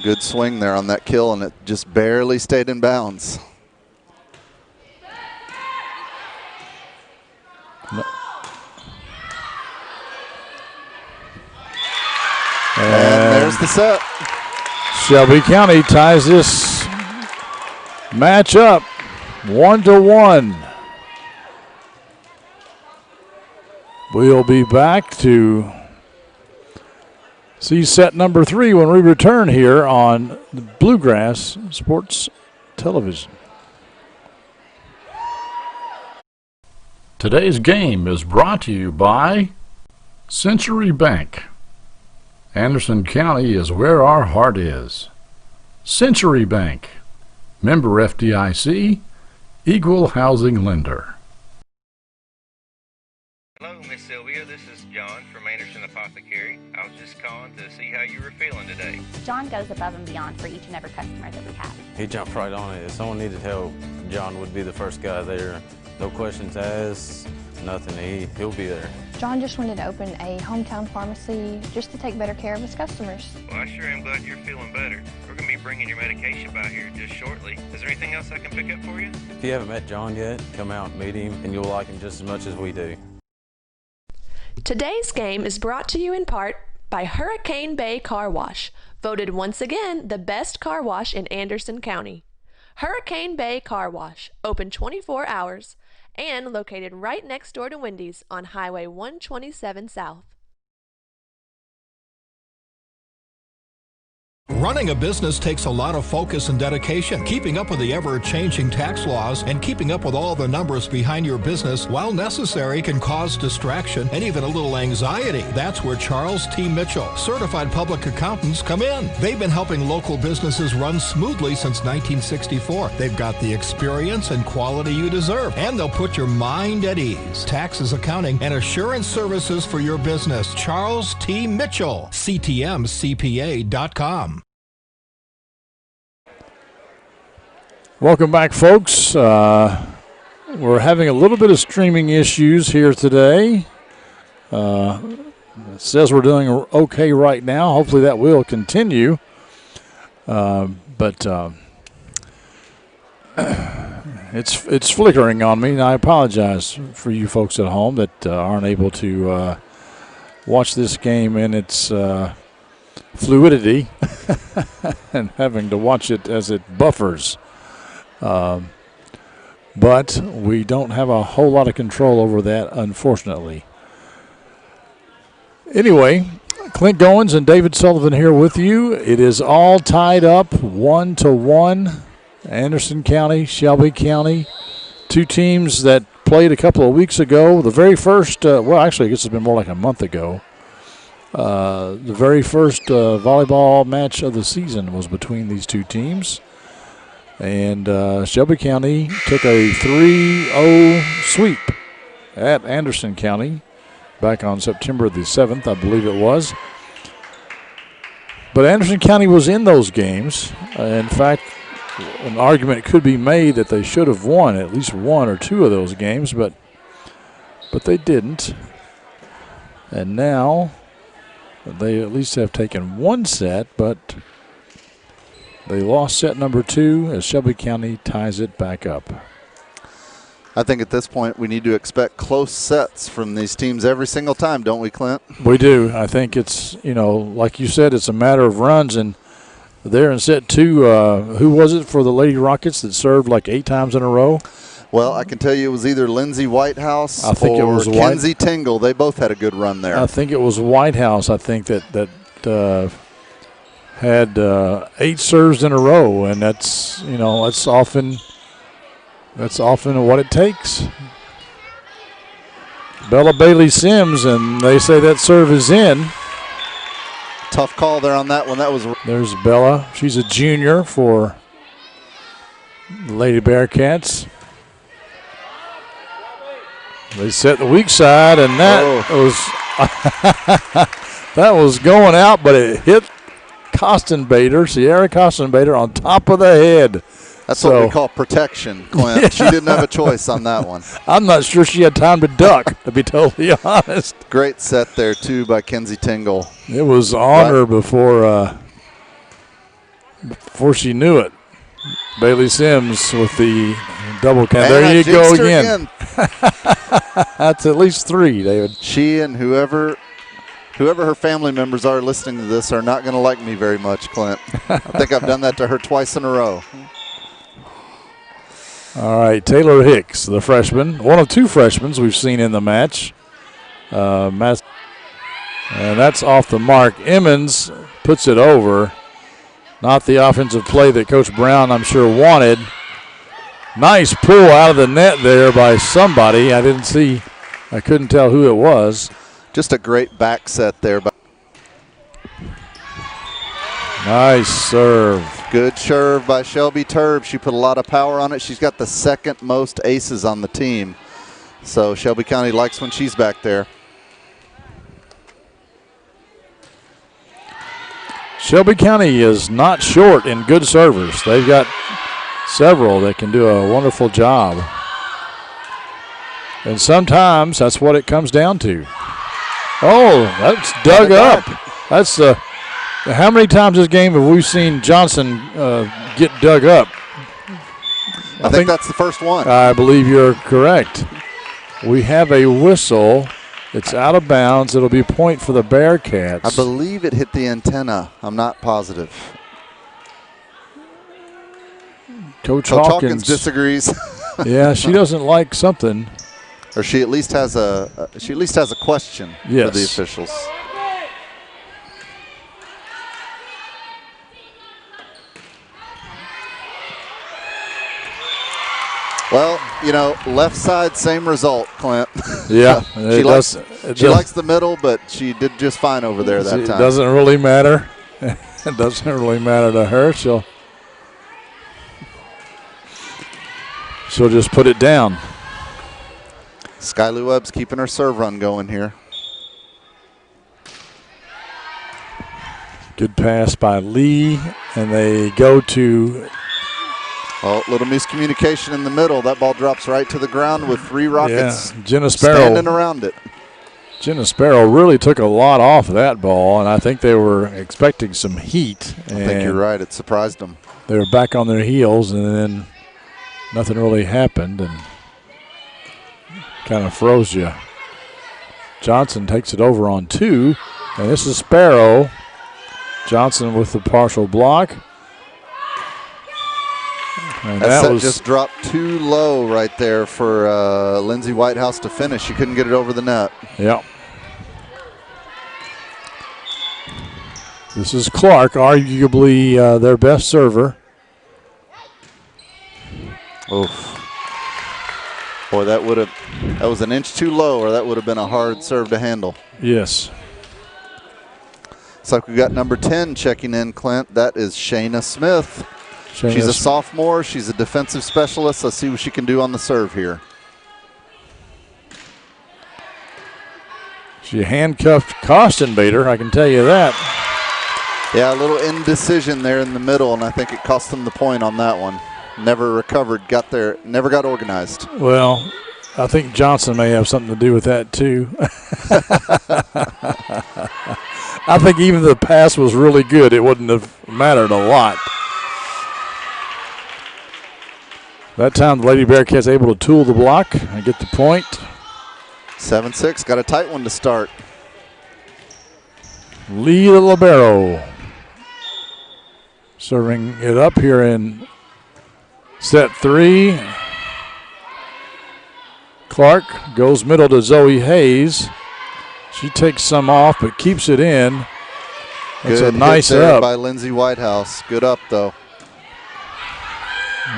Good swing there on that kill, and it just barely stayed in bounds. No. And there's the set. Shelby County ties this match up 1-1. We'll be back to see set number 3 when we return here on the Bluegrass Sports Television. Today's game is brought to you by Century Bank. Anderson County is where our heart is. Century Bank, member FDIC, equal housing lender. Hello, Miss Sylvia. This is John from Anderson Apothecary. I was just calling to see how you were feeling today. John goes above and beyond for each and every customer that we have. He jumped right on it. If someone needed help, John would be the first guy there. No questions asked, nothing. He'll be there. John just wanted to open a hometown pharmacy just to take better care of his customers. Well, I sure am glad you're feeling better. We're going to be bringing your medication by here just shortly. Is there anything else I can pick up for you? If you haven't met John yet, come out and meet him, and you'll like him just as much as we do. Today's game is brought to you in part by Hurricane Bay Car Wash, voted once again the best car wash in Anderson County. Hurricane Bay Car Wash, open 24 hours, and located right next door to Wendy's on Highway 127 South. Running a business takes a lot of focus and dedication. Keeping up with the ever-changing tax laws and keeping up with all the numbers behind your business, while necessary, can cause distraction and even a little anxiety. That's where Charles T. Mitchell, certified public accountants, come in. They've been helping local businesses run smoothly since 1964. They've got the experience and quality you deserve, and they'll put your mind at ease. Taxes, accounting, and assurance services for your business. Charles T. Mitchell, CTMCPA.com. Welcome back, folks. We're having a little bit of streaming issues here today. It says we're doing okay right now. Hopefully that will continue. But It's flickering on me, and I apologize for you folks at home that aren't able to watch this game in its fluidity and having to watch it as it buffers. But we don't have a whole lot of control over that, unfortunately. Anyway, Clint Goins and David Sullivan here with you. It is all tied up 1-1. Anderson County, Shelby County, two teams that played a couple of weeks ago. The very first, well, actually, I guess it's been more like a month ago. The very first volleyball match of the season was between these two teams. And Shelby County took a 3-0 sweep at Anderson County back on September the 7th, I believe it was. But Anderson County was in those games. In fact, an argument could be made that they should have won at least one or two of those games, but they didn't. And now they at least have taken one set, but they lost set number 2 as Shelby County ties it back up. I think at this point we need to expect close sets from these teams every single time, don't we, Clint? We do. I think it's, like you said, it's a matter of runs. And there in set 2, who was it for the Lady Rockets that served like 8 times in a row? Well, I can tell you it was either Lindsay Whitehouse or Kenzie Tingle. They both had a good run there. I think it was Whitehouse, I think, that had 8 serves in a row, and that's often what it takes. Bella Bailey Sims, and they say that serve is in. Tough call there on that one. There's Bella. She's a junior for the Lady Bearcats. They set the weak side, and that was going out, but it hit Sierra Kostenbader on top of the head. That's what we call protection, Clint. Yeah. She didn't have a choice on that one. I'm not sure she had time to duck, to be totally honest. Great set there, too, by Kenzie Tingle. It was on her before she knew it. Bailey Sims with the double count. There you go again. That's at least 3, David. She and whoever her family members are listening to this are not going to like me very much, Clint. I think I've done that to her twice in a row. All right, Taylor Hicks, the freshman, one of 2 freshmen we've seen in the match. And that's off the mark. Emmons puts it over. Not the offensive play that Coach Brown, I'm sure, wanted. Nice pull out of the net there by somebody. I couldn't tell who it was. Just a great back set there. Nice serve. Good serve by Shelby Turbs. She put a lot of power on it. She's got the 2nd most aces on the team. So Shelby County likes when she's back there. Shelby County is not short in good servers. They've got several that can do a wonderful job. And sometimes that's what it comes down to. Oh, that's dug up. That's how many times this game have we seen Johnson get dug up? I think that's the first one. I believe you're correct. We have a whistle. It's out of bounds. It'll be a point for the Bearcats. I believe it hit the antenna. I'm not positive. Coach Hawkins disagrees. Yeah, she doesn't like something. Or she at least has a question for the officials. Well, left side, same result, Clint. Yeah. She likes the middle, but she did just fine over there that time. It doesn't really matter. It doesn't really matter to her. She'll just put it down. Skyly Webb's keeping her serve run going here. Good pass by Lee, and they go to... Oh, little miscommunication in the middle. That ball drops right to the ground with 3 Rockets standing around it. Jenna Sparrow really took a lot off of that ball, and I think they were expecting some heat. I think you're right. It surprised them. They were back on their heels, and then nothing really happened and kind of froze you. Johnson takes it over on 2, and this is Sparrow. Johnson with the partial block. And that that set was just dropped too low right there for Lindsay Whitehouse to finish. She couldn't get it over the net. Yep. This is Clark, arguably their best server. Oof. Boy, that was an inch too low, or that would have been a hard serve to handle. Yes. Looks like we got number 10 checking in, Clint. That is Shayna Smith. She's a sophomore. She's a defensive specialist. Let's see what she can do on the serve here. She handcuffed Kostenbader, I can tell you that. Yeah, a little indecision there in the middle, and I think it cost them the point on that one. Never recovered, never got organized. Well, I think Johnson may have something to do with that too. I think even the pass was really good. It wouldn't have mattered a lot. That time the Lady Bearcats able to tool the block and get the point. 7-6, got a tight one to start. Lee the libero serving it up here in set 3. Clark goes middle to Zoe Hayes. She takes some off but keeps it in. That's good a nice hit there up by Lindsay Whitehouse. Good up though.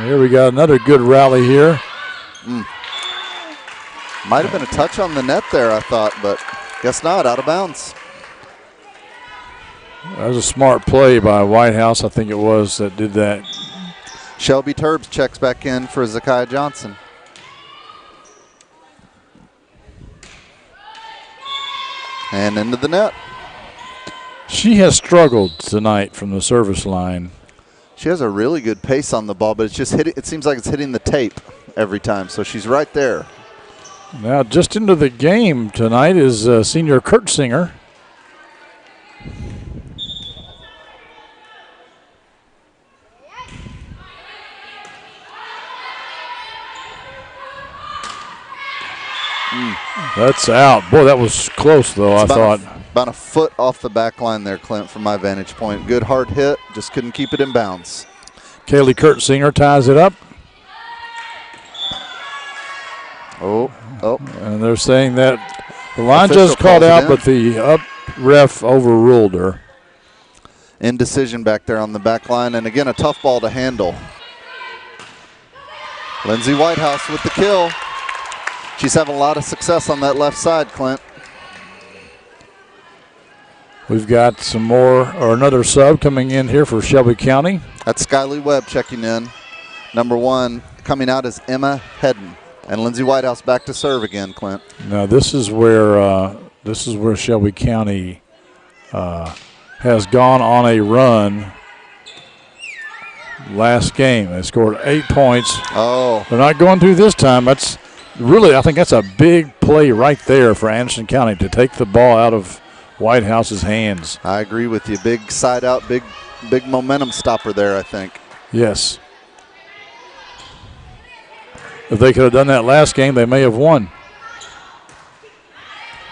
Here we got another good rally here. Might have been a touch on the net there, I thought, but guess not. Out of bounds. That was a smart play by Whitehouse, I think it was, that did that. Shelby Turbs checks back in for Zakiah Johnson. And into the net. She has struggled tonight from the service line. She has a really good pace on the ball, but it's just it seems like it's hitting the tape every time, so she's right there. Now just into the game tonight is senior Kurt Singer. That's out. Boy, that was close, though, I thought. About a foot off the back line there, Clint, from my vantage point. Good hard hit, just couldn't keep it in bounds. Kaylee Kurtzinger ties it up. Oh. And they're saying that the line Official just called calls it out, in. but the up ref overruled her. Indecision back there on the back line, and again, a tough ball to handle. Lindsay Whitehouse with the kill. She's having a lot of success on that left side, Clint. We've got some more, or another sub coming in here for Shelby County. That's Skylee Webb checking in. Number 1 coming out is Emma Hedden. And Lindsay Whitehouse back to serve again, Clint. Now this is where Shelby County has gone on a run. Last game, they scored 8 points. Oh, They're not going through this time. That's really, I think that's a big play right there for Anderson County to take the ball out of Whitehouse's hands. I agree with you. Big side out, big momentum stopper there, I think. Yes. If they could have done that last game, they may have won.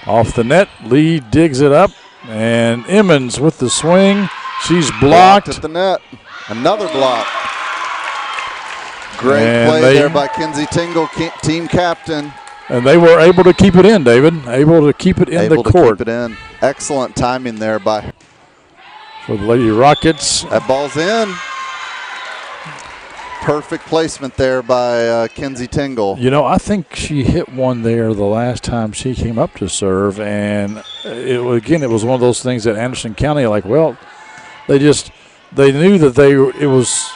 Off the net, Lee digs it up, and Emmons with the swing. She's blocked. At the net. Another block. Great And play there by Kenzie Tingle, team captain. And they were able to keep it in, David. Able to keep it in the court. Able to keep it in. Excellent timing there by for the Lady Rockets. That ball's in. Perfect placement there by Kenzie Tingle. You know, I think she hit one there the last time she came up to serve, and it was one of those things that Anderson County, like, well, they knew that it was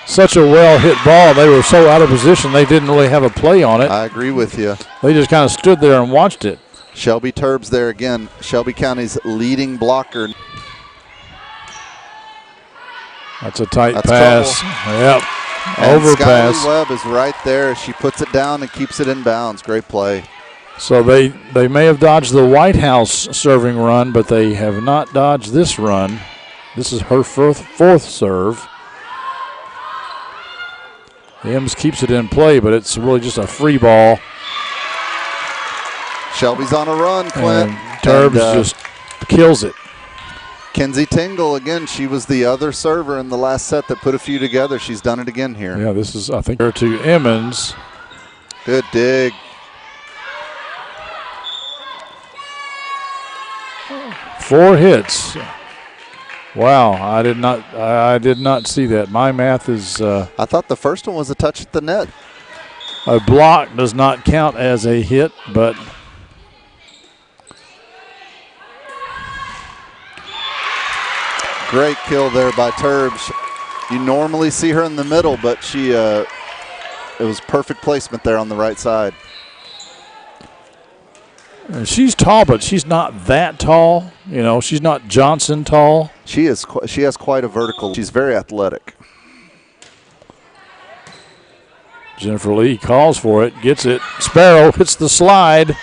such a well-hit ball. They were so out of position, they didn't really have a play on it. I agree with you. They just kind of stood there and watched it. Shelby Turbs there again. Shelby County's leading blocker. That's a tight pass. Trouble. Yep. And Overpass. Skylee Webb is right there. She puts it down and keeps it in bounds. Great play. So they may have dodged the White House serving run, but they have not dodged this run. This is her fourth serve. Ems keeps it in play, but it's really just a free ball. Shelby's on a run, Clint. And Turbs just kills it. Kenzie Tingle, again, she was the other server in the last set that put a few together. She's done it again here. Yeah, this is, I think, her to Emmons. Good dig. Four hits. Wow, I did not see that. My math is I thought the first one was a touch at the net. a block does not count as a hit, but great kill there by Turbs. You normally see her in the middle, but she it was perfect placement there on the right side. she's tall, but she's not that tall. You know, she's not Johnson tall. She has quite a vertical. She's very athletic. Jennifer Lee calls for it, gets it. Sparrow hits the slide.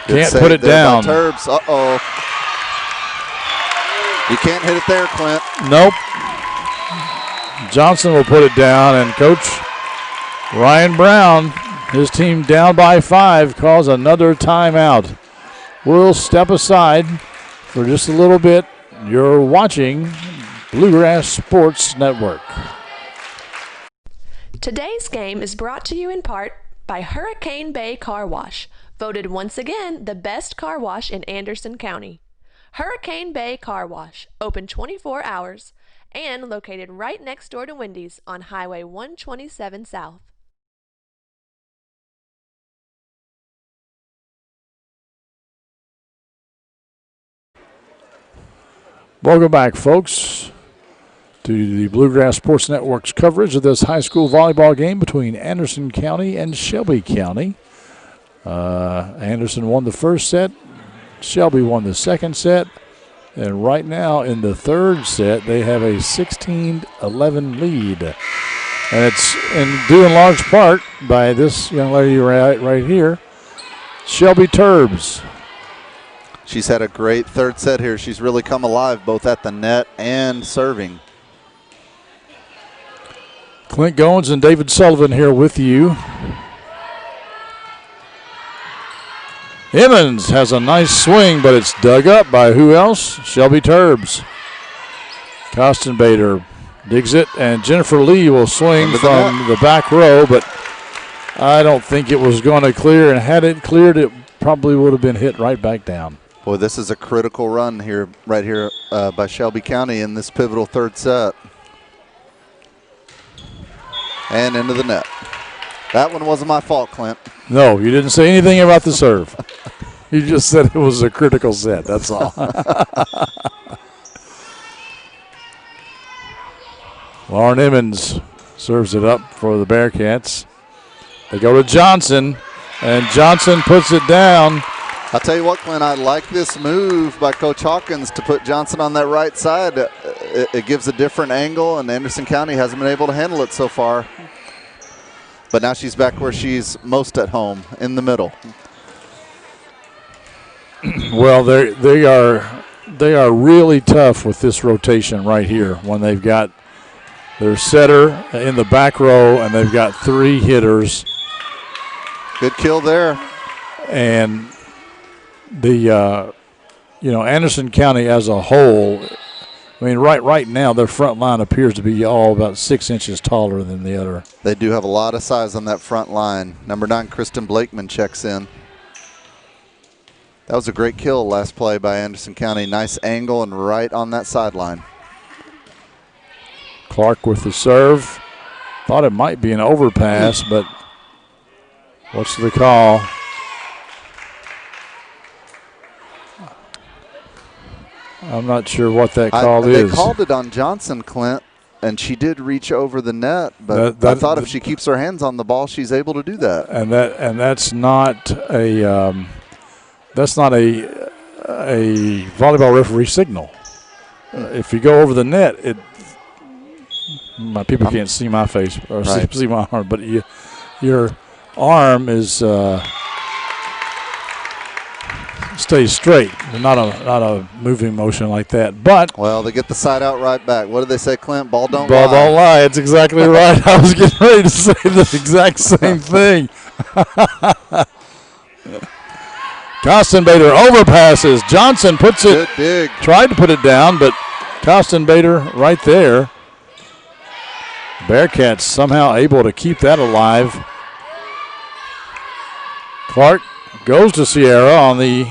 Can't put it down. Turbs. Uh-oh. You can't hit it there, Clint. Nope. Johnson will put it down, and Coach Ryan Brown, his team down by 5, calls another timeout. We'll step aside for just a little bit. You're watching Bluegrass Sports Network. Today's game is brought to you in part by Hurricane Bay Car Wash, voted once again the best car wash in Anderson County. Hurricane Bay Car Wash, open 24 hours and located right next door to Wendy's on Highway 127 South. Welcome back, folks, to the Bluegrass Sports Network's coverage of this high school volleyball game between Anderson County and Shelby County. Anderson won the first set. Shelby won the second set. And right now in the third set, they have a 16-11 lead. And it's due in large part by this young lady right here, Shelby Turbs. She's had a great third set here. She's really come alive both at the net and serving. Clint Goins and David Sullivan here with you. Emmons has a nice swing, but it's dug up by who else? Shelby Turbs. Kostenbader digs it, and Jennifer Lee will swing from the back row, but I don't think it was going to clear, and had it cleared, it probably would have been hit right back down. Boy, this is a critical run here, right here by Shelby County in this pivotal third set. And into the net. That one wasn't my fault, Clint. No, you didn't say anything about the serve. You just said it was a critical set, that's all. Lauren Emmons serves it up for the Bearcats. They go to Johnson, and Johnson puts it down. I'll tell you what, Clint, I like this move by Coach Hawkins to put Johnson on that right side. It gives a different angle, and Anderson County hasn't been able to handle it so far. But now she's back where she's most at home, in the middle. Well, they are really tough with this rotation right here when they've got their setter in the back row and they've got 3 hitters. Good kill there. And the Anderson County as a whole, I mean, right now their front line appears to be all about 6 inches taller than the other. They do have a lot of size on that front line. Number 9, Kristen Blakeman checks in. That was a great kill last play by Anderson County. Nice angle and right on that sideline. Clark with the serve. Thought it might be an overpass, but what's the call? I'm not sure what that call is. They called it on Johnson, Clint, and she did reach over the net, but I thought if she keeps her hands on the ball, she's able to do that. And that's not a volleyball referee signal. If you go over the net, my people can't see my face or right. see my arm, but your arm is stay straight, not a moving motion like that. But well, they get the side out right back. What do they say, Clint? Ball don't ball lie. don't lie. It's exactly right. I was getting ready to say the exact same thing. Kostenbader overpasses. Johnson puts it. Good dig. Tried to put it down, but Kostenbader right there. Bearcats somehow able to keep that alive. Clark goes to Sierra on the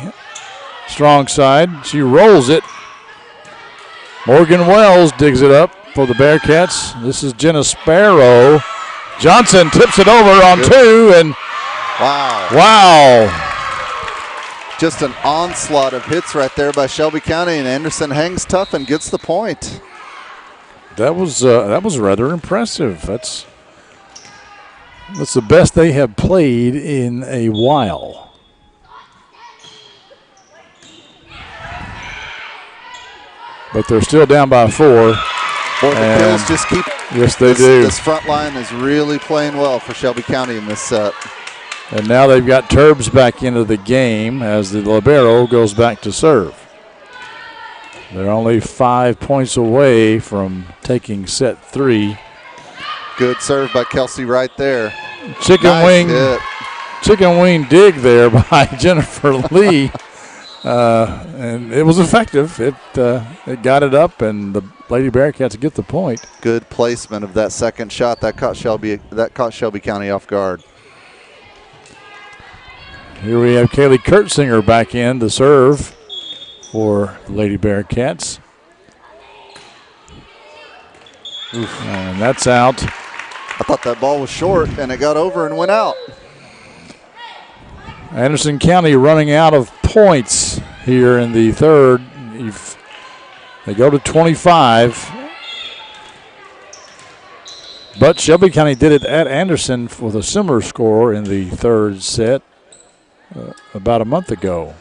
strong side. She rolls it. Morgan Wells digs it up for the Bearcats. This is Jenna Sparrow. Johnson tips it over on two, and wow. Just an onslaught of hits right there by Shelby County, and Anderson hangs tough and gets the point. That was rather impressive. That's the best they have played in a while. But they're still down by 4. Boy, the Bills just keep. Yes, they do. This front line is really playing well for Shelby County in this set. And now they've got Turbs back into the game as the libero goes back to serve. They're only 5 points away from taking set 3. Good serve by Kelsey right there. Chicken wing dig there by Jennifer Lee. And it was effective. It got it up, and the Lady Bearcats get the point. Good placement of that second shot. That caught Shelby County off guard. Here we have Kaylee Kurtzinger back in to serve for the Lady Bearcats. And that's out. I thought that ball was short, and it got over and went out. Anderson County running out of points here in the third. They go to 25. But Shelby County did it at Anderson with a similar score in the third set about a month ago.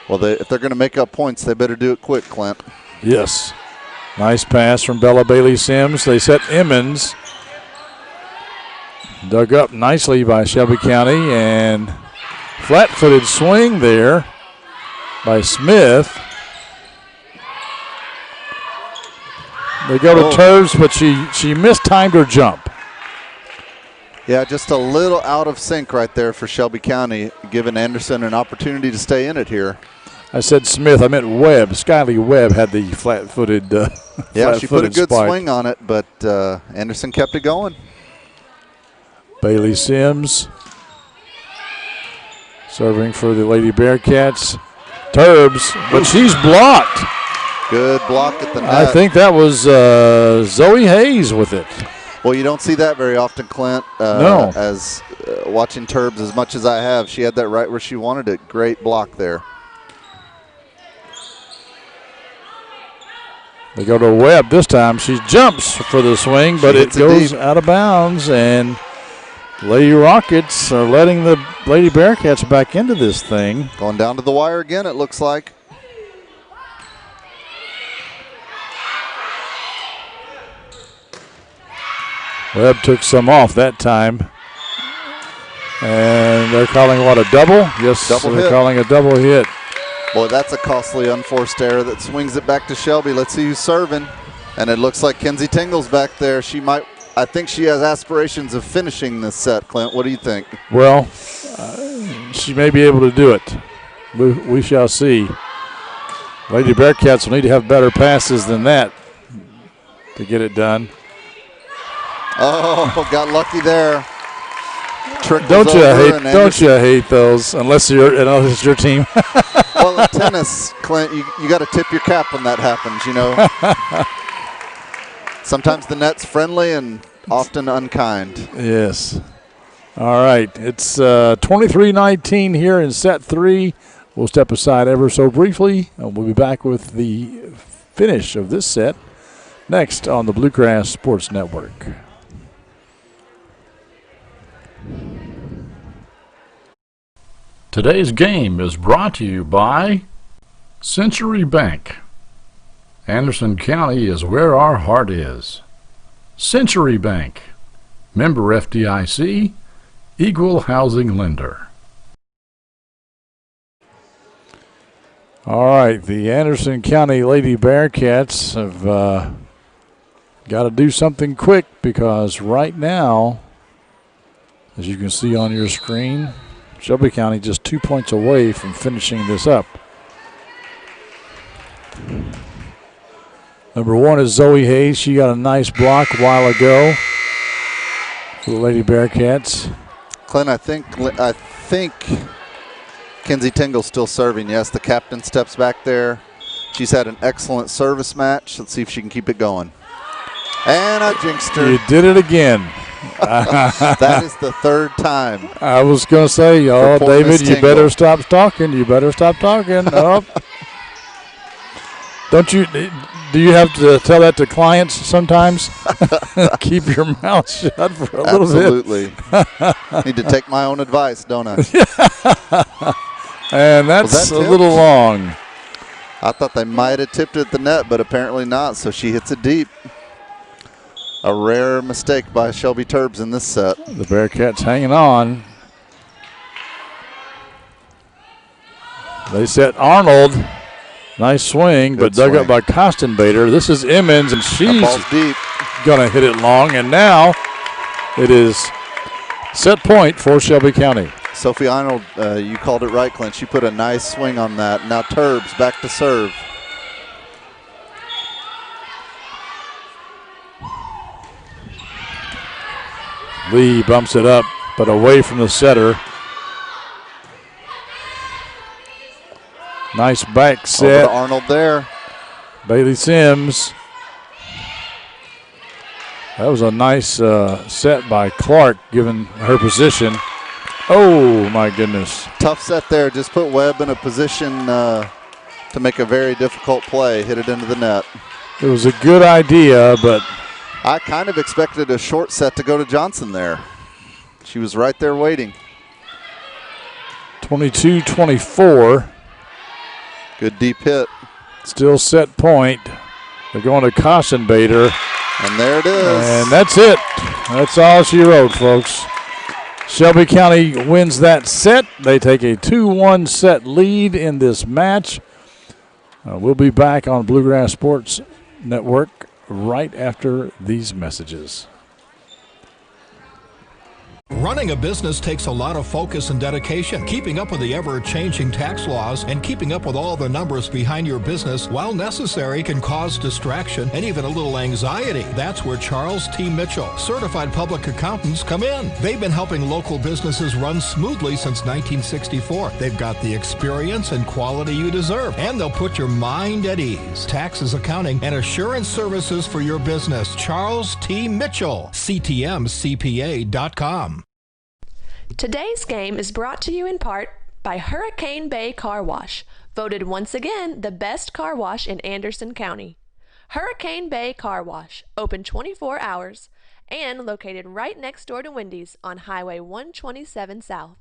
Well, if they're going to make up points, they better do it quick, Clint. Yes. Nice pass from Bella Bailey Sims. They set Emmons. Dug up nicely by Shelby County, and flat-footed swing there by Smith. They go to Turbs, but she mistimed her jump. Yeah, just a little out of sync right there for Shelby County, giving Anderson an opportunity to stay in it here. I said Smith. I meant Webb. Skylie Webb had the flat-footed yeah, she put a good spike. swing on it, but Anderson kept it going. Bailey Sims serving for the Lady Bearcats. Turbs, but she's blocked. Good block at the net. I think that was Zoe Hayes with it. Well, you don't see that very often, Clint. No. As watching Turbs as much as I have, she had that right where she wanted it. Great block there. They go to Webb this time. She jumps for the swing, but it goes out of bounds, and Lady Rockets are letting the Lady Bearcats back into this thing. Going down to the wire again, it looks like. Webb took some off that time. And they're calling what, a double? Yes, double they're hit. Calling a double hit. Boy, that's a costly unforced error that swings it back to Shelby. Let's see who's serving. And it looks like Kenzie Tingle's back there. I think she has aspirations of finishing this set, Clint. What do you think? Well, she may be able to do it. We shall see. Lady Bearcats will need to have better passes than that to get it done. Oh, got lucky there. Don't you hate those? Unless it's your team. Well, in tennis, Clint, you got to tip your cap when that happens. You know. Sometimes the net's friendly and often unkind. Yes. All right. It's 23-19 here in set 3. We'll step aside ever so briefly, and we'll be back with the finish of this set next on the Bluegrass Sports Network. Today's game is brought to you by Century Bank. Anderson County is where our heart is. Century Bank, member FDIC, equal housing lender. All right, the Anderson County Lady Bearcats have got to do something quick because right now, as you can see on your screen, Shelby County just 2 points away from finishing this up. Number 1 is Zoe Hayes. She got a nice block a while ago for the Lady Bearcats. Clint, I think Kenzie Tingle's still serving. Yes, the captain steps back there. She's had an excellent service match. Let's see if she can keep it going. And I jinxed her. You did it again. That is the third time. I was going to say, oh, David, you better stop talking. You better stop talking. Oh. Do you have to tell that to clients sometimes? Keep your mouth shut for a little bit. Absolutely. Need to take my own advice, don't I? And that's a little long. I thought they might have tipped it at the net, but apparently not, so she hits it deep. A rare mistake by Shelby Turbs in this set. The Bearcats hanging on. They set Arnold. Nice swing, but dug up by Kostenbader. This is Emmons, and she's going to hit it long. And now it is set point for Shelby County. Sophie Arnold, you called it right, Clint. She put a nice swing on that. Now Turbs back to serve. Lee bumps it up, but away from the setter. Nice back set. Over to Arnold there. Bailey Sims. That was a nice set by Clark, given her position. Oh, my goodness. Tough set there. Just put Webb in a position to make a very difficult play. Hit it into the net. It was a good idea, but I kind of expected a short set to go to Johnson there. She was right there waiting. 22-24. Good deep hit. Still set point. They're going to Kostenbader. And there it is. And that's it. That's all she wrote, folks. Shelby County wins that set. They take a 2-1 set lead in this match. We'll be back on Bluegrass Sports Network right after these messages. Running a business takes a lot of focus and dedication. Keeping up with the ever-changing tax laws and keeping up with all the numbers behind your business, while necessary, can cause distraction and even a little anxiety. That's where Charles T. Mitchell, certified public accountants, come in. They've been helping local businesses run smoothly since 1964. They've got the experience and quality you deserve, and they'll put your mind at ease. Taxes, accounting, and assurance services for your business. Charles T. Mitchell, CTMCPA.com. Today's game is brought to you in part by Hurricane Bay Car Wash, voted once again the best car wash in Anderson County. Hurricane Bay Car Wash, open 24 hours and located right next door to Wendy's on Highway 127 South.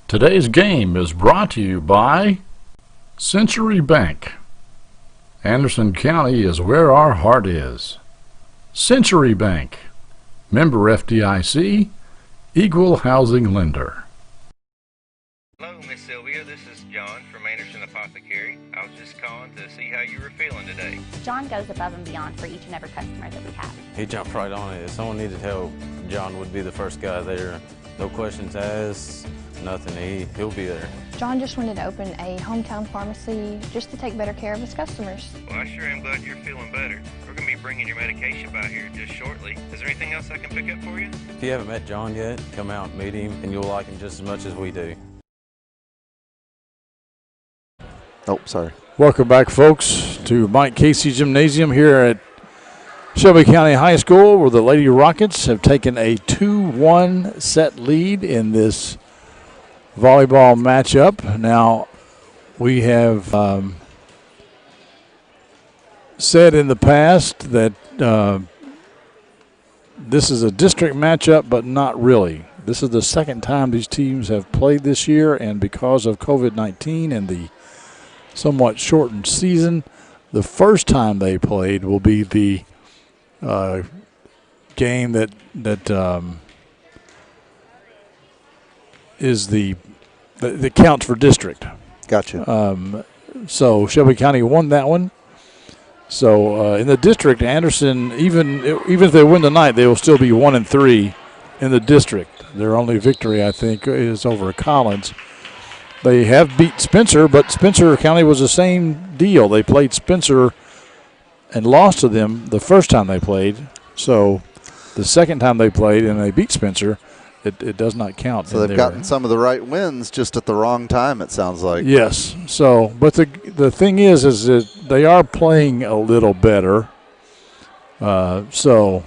Today's game is brought to you by Century Bank. Anderson County is where our heart is. Century Bank, member FDIC, equal housing lender. Hello, Miss Sylvia. This is John from Anderson Apothecary. I was just calling to see how you were feeling today. John goes above and beyond for each and every customer that we have. He jumped right on it. If someone needed help, John would be the first guy there. No questions asked, nothing. He'll be there. John just wanted to open a hometown pharmacy just to take better care of his customers. Well, I sure am glad you're feeling better. We're going to be bringing your medication by here just shortly. Is there anything else I can pick up for you? If you haven't met John yet, come out and meet him, and you'll like him just as much as we do. Oh, sorry. Welcome back, folks, to Mike Casey Gymnasium here at Shelby County High School, where the Lady Rockets have taken a 2-1 set lead in this volleyball matchup. Now, we have said in the past that this is a district matchup, but not really. This is the second time these teams have played this year, and because of COVID-19 and the somewhat shortened season, the first time they played will be the game that is that counts for district. Gotcha. So Shelby County won that one. So in the district, Anderson, even if they win tonight, they will still be 1-3 in the district. Their only victory, I think, is over Collins. They have beat Spencer, but Spencer County was the same deal. They played Spencer and lost to them the first time they played. So the second time they played and they beat Spencer, it does not count. So they've gotten some of the right wins just at the wrong time, it sounds like. Yes. So, but the thing is that they are playing a little better. So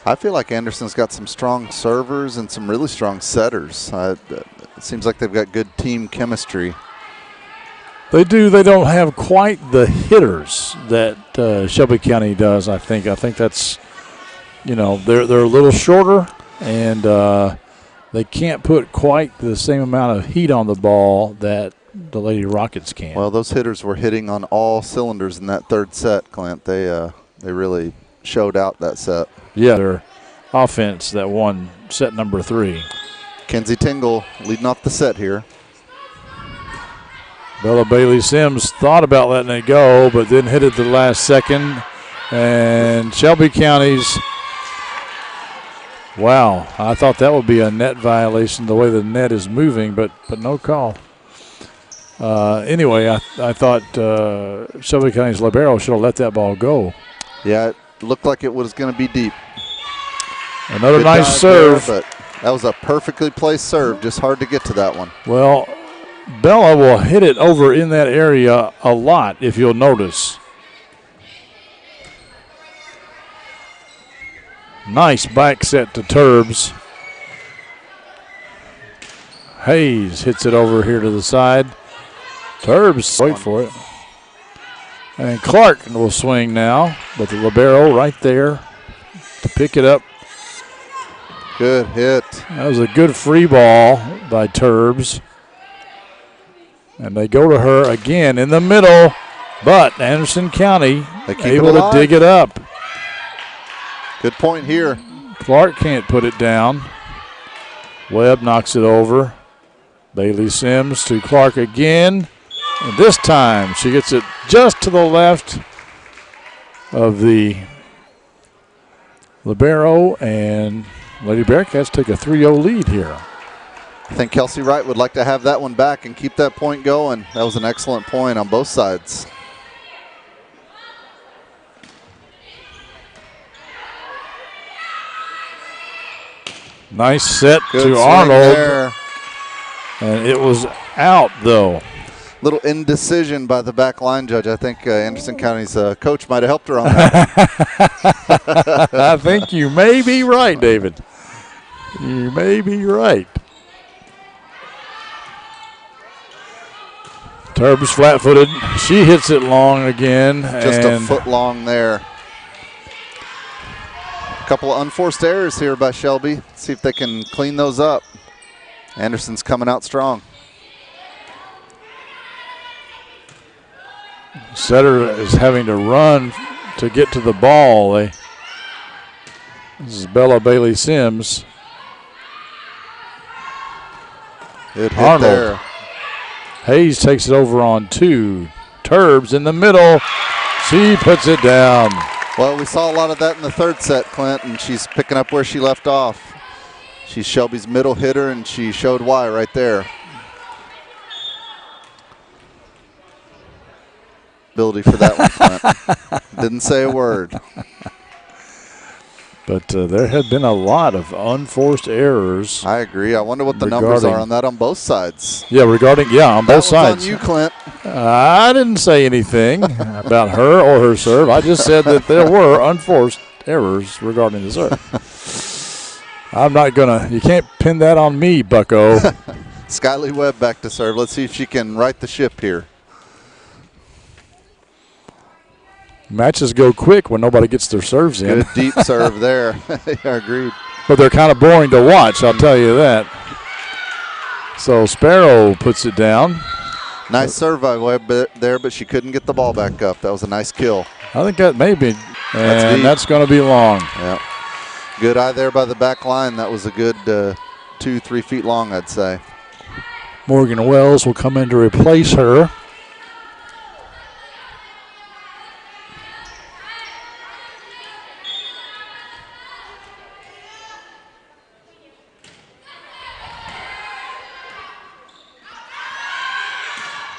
I feel like Anderson's got some strong servers and some really strong setters. It seems like they've got good team chemistry. They do. They don't have quite the hitters that Shelby County does, I think. I think that's, they're a little shorter, and they can't put quite the same amount of heat on the ball that the Lady Rockets can. Well, those hitters were hitting on all cylinders in that third set, Clint. They really showed out that set. Yeah, their offense that won set number 3. Kenzie Tingle leading off the set here. Bella Bailey Sims thought about letting it go, but then hit it the last second. And Shelby County's, wow, I thought that would be a net violation the way the net is moving, but no call. Anyway, I thought Shelby County's libero should have let that ball go. Yeah, it looked like it was going to be deep. Another Good nice serve. There, but that was a perfectly placed serve, just hard to get to that one. Well, Bella will hit it over in that area a lot, if you'll notice. Nice back set to Turbs. Hayes hits it over here to the side. Turbs, wait for it. And Clark will swing now, but the libero right there to pick it up. Good hit. That was a good free ball by Turbs. And they go to her again in the middle, but Anderson County able to dig it up. Good point here. Clark can't put it down. Webb knocks it over. Bailey Sims to Clark again. And this time she gets it just to the left of the libero, and Lady Bearcats take a 3-0 lead here. I think Kelsey Wright would like to have that one back and keep that point going. That was an excellent point on both sides. Nice set Good to Arnold. There. And it was out, though. Little indecision by the back line judge. I think Anderson County's coach might have helped her on that. I think you may be right, David. You may be right. Turbs flat-footed. She hits it long again. Just a foot long there. A couple of unforced errors here by Shelby. See if they can clean those up. Anderson's coming out strong. Setter is having to run to get to the ball. This is Bella Bailey Sims. Good hit Arnold. there. Hayes takes it over on 2. Turbs in the middle. She puts it down. Well, we saw a lot of that in the third set, Clint, and she's picking up where she left off. She's Shelby's middle hitter, and she showed why right there. Ability for that one, Clint. Didn't say a word. But there have been a lot of unforced errors. I agree. I wonder what the numbers are on that on both sides. Yeah, on both sides. On you, Clint. I didn't say anything about her or her serve. I just said that there were unforced errors regarding the serve. I'm not going to, you can't pin that on me, bucko. Skyly Webb back to serve. Let's see if she can right the ship here. Matches go quick when nobody gets their serves in. Good deep serve there. Yeah, agreed. But they're kind of boring to watch, I'll tell you that. So Sparrow puts it down. Nice serve by Webb there, but she couldn't get the ball back up. That was a nice kill. I think that may be, and that's going to be long. Yeah. Good eye there by the back line. That was a good 2-3 feet long, I'd say. Morgan Wells will come in to replace her.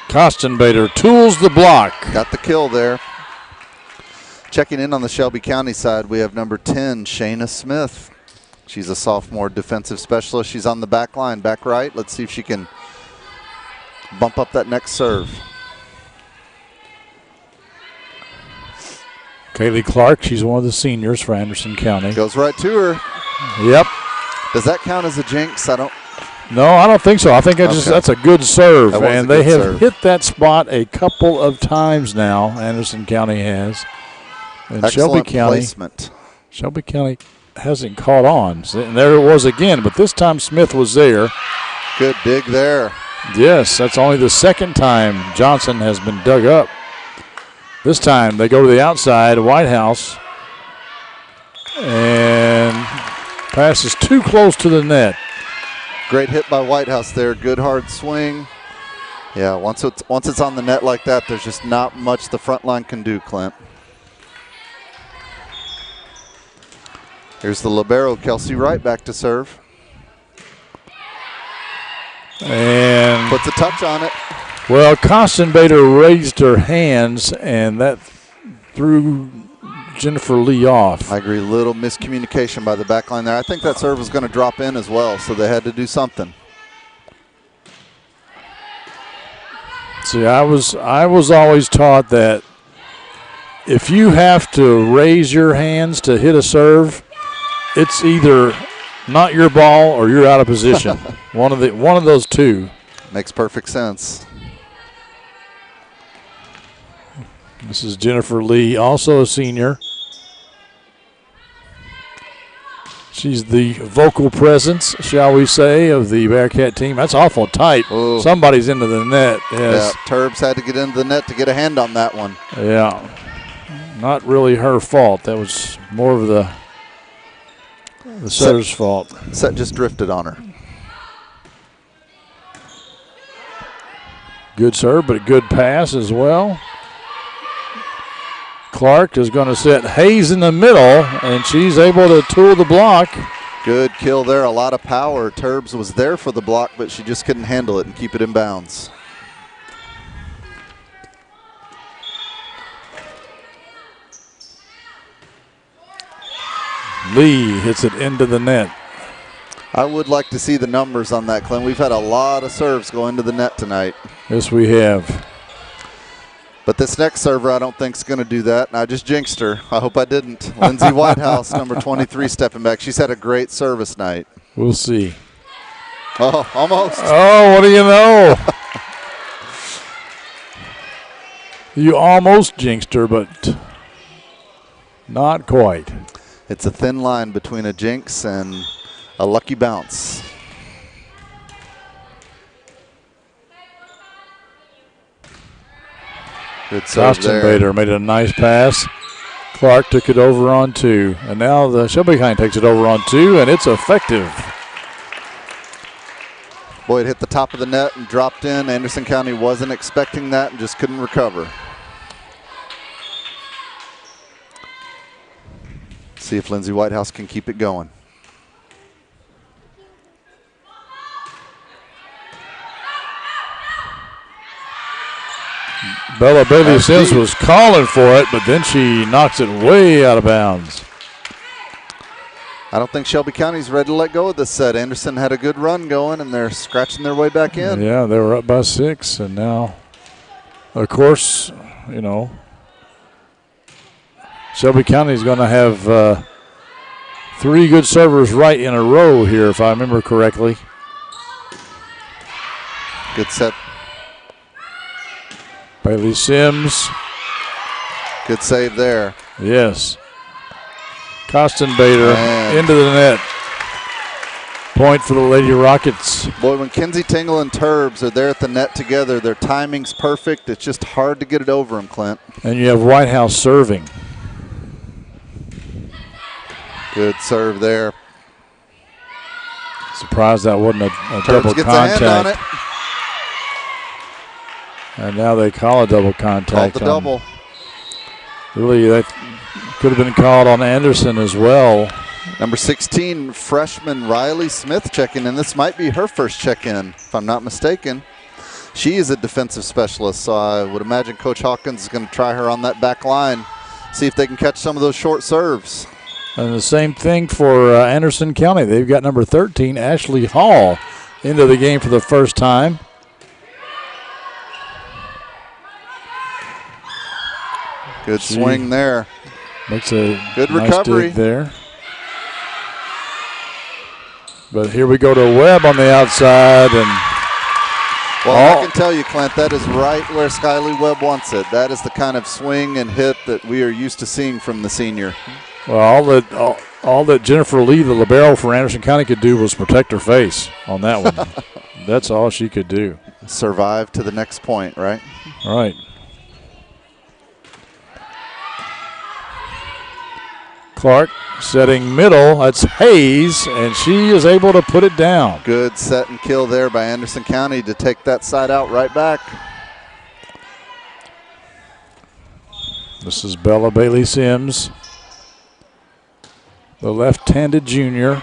Kostenbader tools the block. Got the kill there. Checking in on the Shelby County side, we have number 10, Shayna Smith. She's a sophomore defensive specialist. She's on the back line, back right. Let's see if she can bump up that next serve. Kaylee Clark, she's one of the seniors for Anderson County. Goes right to her. Yep. Does that count as a jinx? No, I don't think so. I think that's a good serve. And they have hit that spot a couple of times now, Anderson County has. And Excellent placement. Shelby County hasn't caught on. And there it was again, but this time Smith was there. Good dig there. Yes, that's only the second time Johnson has been dug up. This time they go to the outside, Whitehouse, and passes too close to the net. Great hit by Whitehouse there. Good hard swing. Yeah, once it's on the net like that, there's just not much the front line can do, Clint. Here's the libero, Kelsey Wright, back to serve. And puts a touch on it. Well, Kostenbader raised her hands, and that threw Jennifer Lee off. I agree. Little miscommunication by the back line there. I think that serve was going to drop in as well, so they had to do something. See, I was always taught that if you have to raise your hands to hit a serve, it's either not your ball or you're out of position. one of those two. Makes perfect sense. This is Jennifer Lee, also a senior. She's the vocal presence, shall we say, of the Bearcat team. That's awful tight. Ooh. Somebody's into the net. Yes. Yeah, Turbs had to get into the net to get a hand on that one. Yeah. Not really her fault. That was more of the setter's fault. Set just drifted on her. Good serve, but a good pass as well. Clark is going to set Hayes in the middle, and she's able to tool the block. Good kill there, a lot of power. Turbs was there for the block, but she just couldn't handle it and keep it in bounds. Lee hits it into the net. I would like to see the numbers on that, Clint. We've had a lot of serves go into the net tonight. Yes, we have. But this next server I don't think is going to do that, and I just jinxed her. I hope I didn't. Lindsay Whitehouse, number 23, stepping back. She's had a great service night. We'll see. Oh, almost. Oh, what do you know? You almost jinxed her, but not quite. It's a thin line between a jinx and a lucky bounce. Good serve there. Kostenbader made a nice pass. Clark took it over on two. And now the Shelby County takes it over on two, and it's effective. Boy, it hit the top of the net and dropped in. Anderson County wasn't expecting that and just couldn't recover. See if Lindsay Whitehouse can keep it going. Bella Bailey-Sims was calling for it, but then she knocks it way out of bounds. I don't think Shelby County's ready to let go of this set. Anderson had a good run going, and they're scratching their way back in. Yeah, they were up by 6, and now, of course, you know, Shelby County is going to have 3 good servers right in a row here, if I remember correctly. Good set. Bailey-Sims. Good save there. Yes. Kostenbader into the net. Point for the Lady Rockets. Boy, when Kenzie Tingle and Turbs are there at the net together, their timing's perfect. It's just hard to get it over them, Clint. And you have Whitehouse serving. Good serve there. Surprised that wasn't a Turbs double gets contact. a hand on it. And now they call a double contact. Called the double. Really, that could have been called on Anderson as well. Number 16, freshman Riley Smith checking in. This might be her first check-in, if I'm not mistaken. She is a defensive specialist, so I would imagine Coach Hawkins is going to try her on that back line, see if they can catch some of those short serves. And the same thing for Anderson County. They've got number 13, Ashley Hall, into the game for the first time. Good swing there. Makes a good nice recovery dig there. But here we go to Webb on the outside. And well, I can tell you, Clint, that is right where Skyly Webb wants it. That is the kind of swing and hit that we are used to seeing from the senior. Well, all that Jennifer Lee, the libero for Anderson County, could do was protect her face on that one. That's all she could do. Survive to the next point, right? Right. Clark setting middle. That's Hayes, and she is able to put it down. Good set and kill there by Anderson County to take that side out right back. This is Bella Bailey Sims, the left-handed junior.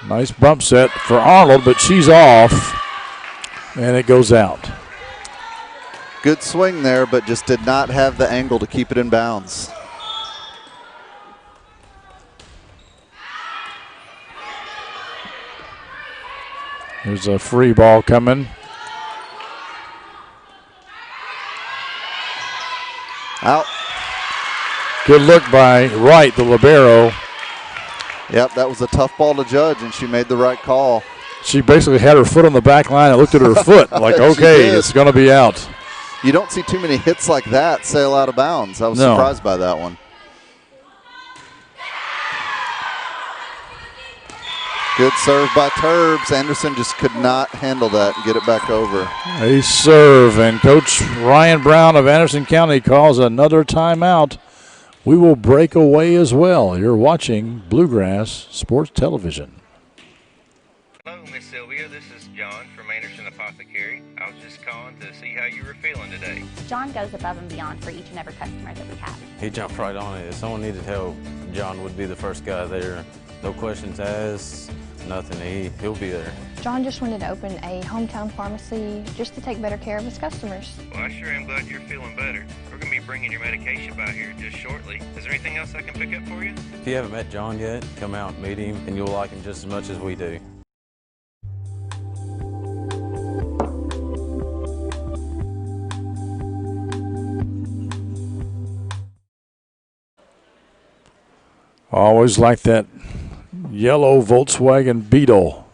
Nice bump set for Arnold, but she's off, and it goes out. Good swing there, but just did not have the angle to keep it in bounds. There's a free ball coming. Out. Good look by Wright, the libero. Yep, that was a tough ball to judge, and she made the right call. She basically had her foot on the back line and looked at her foot like, okay, it's going to be out. You don't see too many hits like that sail out of bounds. I was surprised by that one. Good serve by Turbs. Anderson just could not handle that and get it back over. A serve, and Coach Ryan Brown of Anderson County calls another timeout. We will break away as well. You're watching Bluegrass Sports Television. Hello, Miss Sylvia. This is John from Anderson Apothecary. I was just calling to see how you were feeling today. John goes above and beyond for each and every customer that we have. He jumped right on it. If someone needed help, John would be the first guy there. No questions asked, nothing. He'll be there. John just wanted to open a hometown pharmacy just to take better care of his customers. Well, I sure am glad you're feeling better. We're going to be bringing your medication by here just shortly. Is there anything else I can pick up for you? If you haven't met John yet, come out and meet him, and you'll like him just as much as we do. I always like that yellow Volkswagen Beetle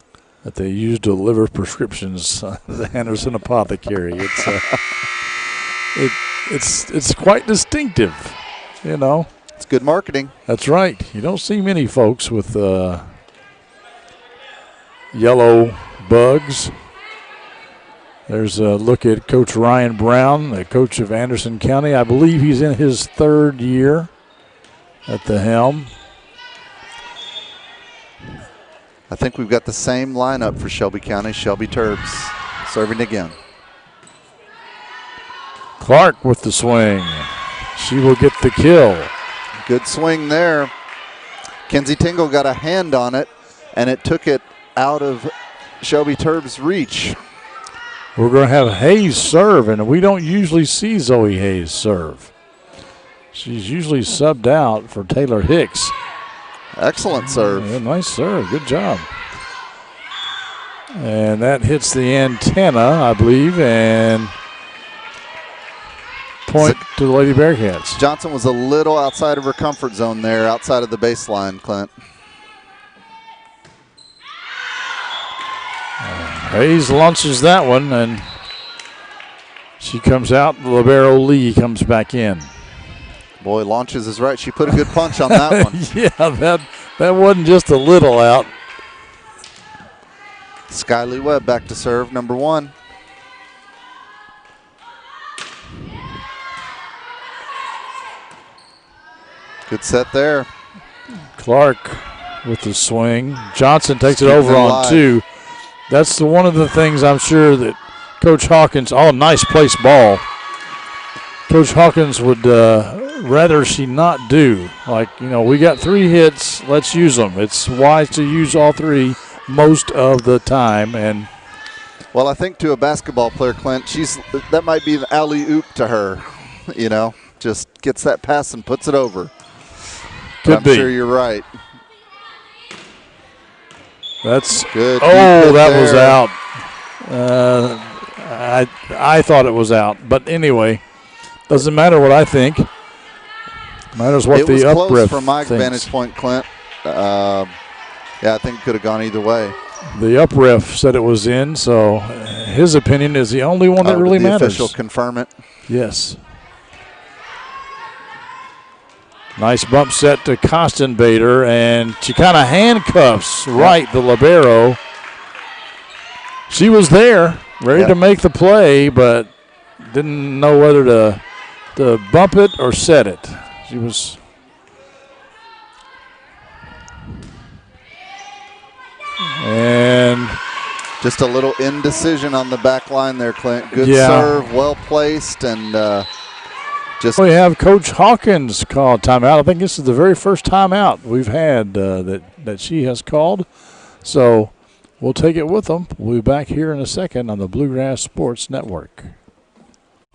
that they use to deliver prescriptions. The Anderson Apothecary. It's quite distinctive, you know. It's good marketing. That's right. You don't see many folks with yellow bugs. There's a look at Coach Ryan Brown, the coach of Anderson County. I believe he's in his third year at the helm. I think we've got the same lineup for Shelby County. Shelby Turbs serving again. Clark with the swing. She will get the kill. Good swing there. Kenzie Tingle got a hand on it, and it took it out of Shelby Turbs' reach. We're going to have Hayes serve, and we don't usually see Zoe Hayes serve. She's usually subbed out for Taylor Hicks. Excellent serve. Yeah, nice serve. Good job. And that hits the antenna, I believe, and point to the Lady Bearcats. Johnson was a little outside of her comfort zone there, outside of the baseline, Clint. Hayes launches that one, and she comes out. The libero Lee comes back in. Boy, launches is right. She put a good punch on that one. Yeah, That wasn't just a little out. Skyly Webb back to serve, number 1. Good set there. Clark with the swing. Johnson takes it over on 2. That's one of the things I'm sure that Coach Hawkins, nice place ball. Coach Hawkins would rather she not do. Like, we got 3 hits, let's use them. It's wise to use all 3 most of the time. And well, I think to a basketball player, Clint, that might be the alley-oop to her, just gets that pass and puts it over. Could be. I'm sure you're right. That's good. That was out. I thought it was out, but anyway, doesn't matter what I think. Matters what the up close ref from my thinks. vantage point, Clint. I think it could have gone either way. The up ref said it was in, so his opinion is the only one that really matters. The official confirm it. Yes. Nice bump set to Kostenbader, and she kind of handcuffs the libero. She was there, ready to make the play, but didn't know whether to bump it or set it. She was. And just a little indecision on the back line there, Clint. Good serve, well placed, and we have Coach Hawkins call timeout. I think this is the very first timeout we've had that she has called. So we'll take it with them. We'll be back here in a second on the Bluegrass Sports Network.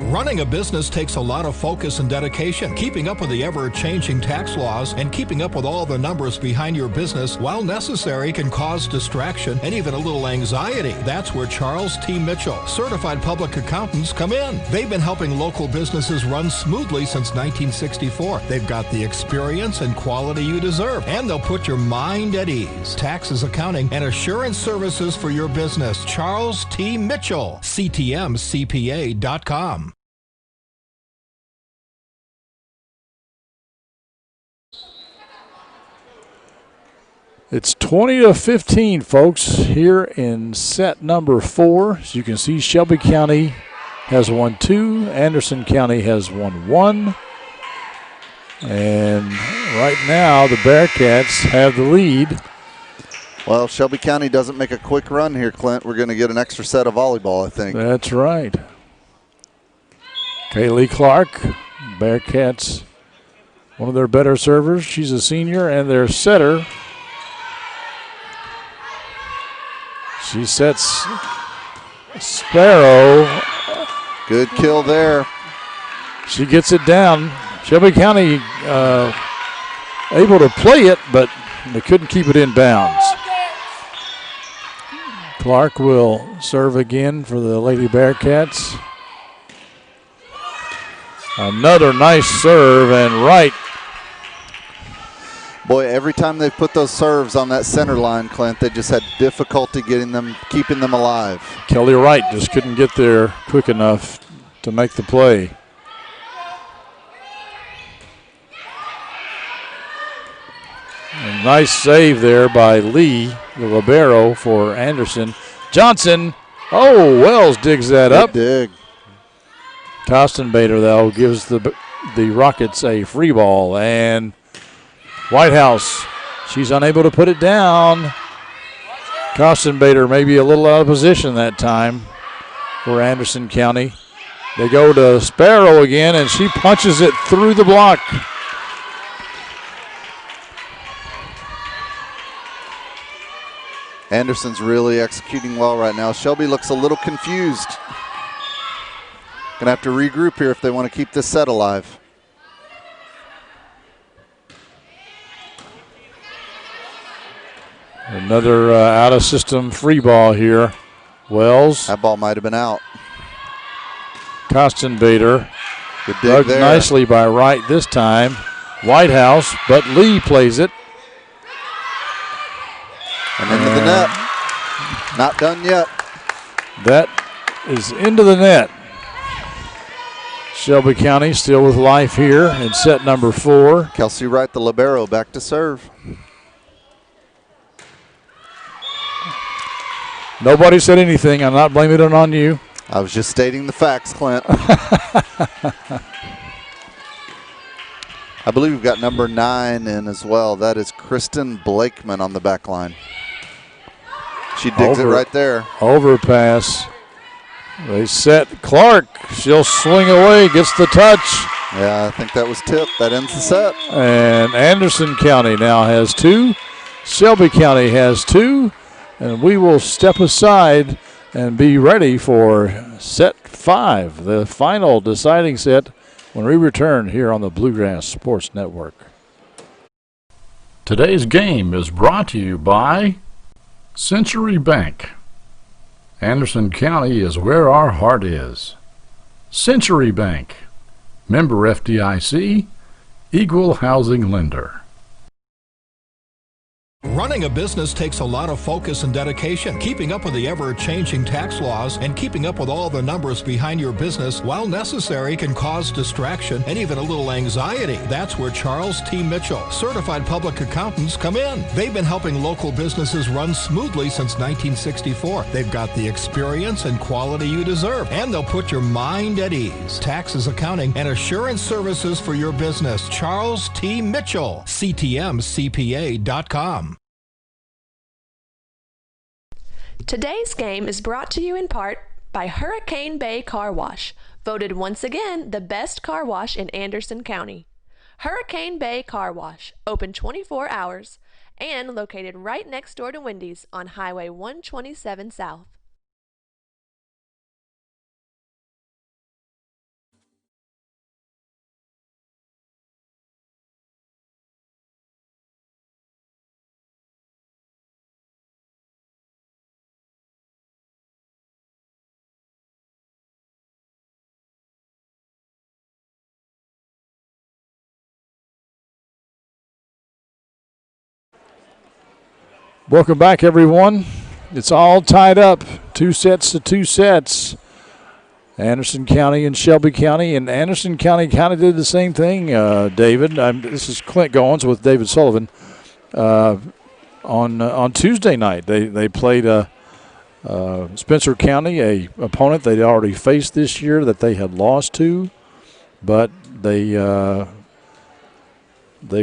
Running a business takes a lot of focus and dedication. Keeping up with the ever-changing tax laws and keeping up with all the numbers behind your business, while necessary, can cause distraction and even a little anxiety. That's where Charles T. Mitchell, certified public accountants, come in. They've been helping local businesses run smoothly since 1964. They've got the experience and quality you deserve, and they'll put your mind at ease. Taxes, accounting, and assurance services for your business. Charles T. Mitchell, CTMCPA.com. It's 20-15, folks, here in set number 4. As you can see, Shelby County has won 2. Anderson County has won 1. And right now, the Bearcats have the lead. Well, Shelby County doesn't make a quick run here, Clint. We're going to get an extra set of volleyball, I think. That's right. Kaylee Clark, Bearcats, one of their better servers. She's a senior, and their setter. She sets Sparrow. Good kill there. She gets it down. Shelby County able to play it, but they couldn't keep it in bounds. Clark will serve again for the Lady Bearcats. Another nice serve, and right. Boy, every time they put those serves on that center line, Clint, they just had difficulty keeping them alive. Kelly Wright just couldn't get there quick enough to make the play. A nice save there by Lee, the libero for Anderson. Johnson, Wells digs that up. Dig. Kostenbader, though, gives the Rockets a free ball, and Whitehouse, she's unable to put it down. Kostenbader maybe a little out of position that time for Anderson County. They go to Sparrow again, and she punches it through the block. Anderson's really executing well right now. Shelby looks a little confused. Gonna have to regroup here if they want to keep this set alive. Another out-of-system free ball here. Wells. That ball might have been out. Kostenbader. Good dig there. Nicely by Wright this time. Whitehouse, but Lee plays it. And into the net. Not done yet. That is into the net. Shelby County still with life here in set number 4. Kelsey Wright, the libero, back to serve. Nobody said anything. I'm not blaming it on you. I was just stating the facts, Clint. I believe we've got number 9 in as well. That is Kristen Blakeman on the back line. She digs it right there. Overpass. They set Clark. She'll swing away, gets the touch. Yeah, I think that was tipped. That ends the set. And Anderson County now has 2. Shelby County has 2. And we will step aside and be ready for set 5, the final deciding set, when we return here on the Bluegrass Sports Network. Today's game is brought to you by Century Bank. Anderson County is where our heart is. Century Bank, member FDIC, equal housing lender. Running a business takes a lot of focus and dedication. Keeping up with the ever-changing tax laws and keeping up with all the numbers behind your business, while necessary, can cause distraction and even a little anxiety. That's where Charles T. Mitchell, certified public accountants, come in. They've been helping local businesses run smoothly since 1964. They've got the experience and quality you deserve, and they'll put your mind at ease. Taxes, accounting, and assurance services for your business. Charles T. Mitchell, CTMCPA.com. Today's game is brought to you in part by Hurricane Bay Car Wash, voted once again the best car wash in Anderson County. Hurricane Bay Car Wash, open 24 hours and located right next door to Wendy's on Highway 127 South. Welcome back, everyone. It's all tied up, 2 sets to 2 sets. Anderson County and Shelby County, and Anderson County kind of did the same thing, David. This is Clint Goins with David Sullivan. On Tuesday night, they played Spencer County, a opponent they'd already faced this year that they had lost to, but they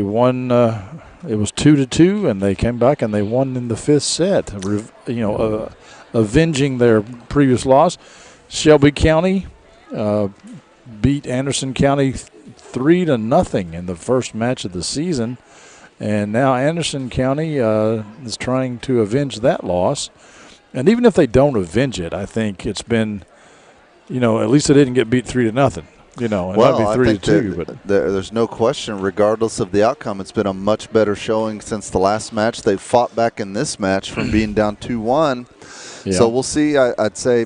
won. It was 2-2, and they came back and they won in the 5th set, avenging their previous loss. Shelby County beat Anderson County 3-0 in the first match of the season, and now Anderson County is trying to avenge that loss. And even if they don't avenge it, I think it's been, at least they didn't get beat 3-0. It might be 3-2, but there's no question. Regardless of the outcome, it's been a much better showing since the last match. They fought back in this match from being down 2-1. Yeah. So we'll see. I'd say,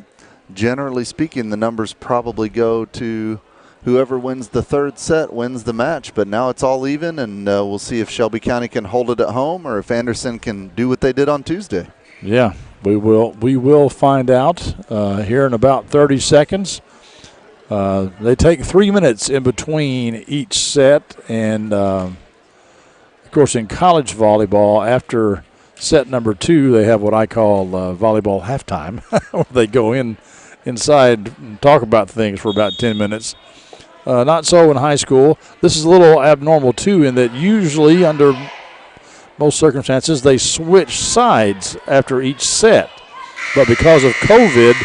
generally speaking, the numbers probably go to whoever wins the 3rd set wins the match. But now it's all even, and we'll see if Shelby County can hold it at home or if Anderson can do what they did on Tuesday. Yeah, we will find out here in about 30 seconds. They take 3 minutes in between each set, and of course in college volleyball, after set number 2, they have what I call volleyball halftime, where they go inside and talk about things for about 10 minutes. Not so in high school. This is a little abnormal too, in that usually under most circumstances they switch sides after each set, but because of COVID,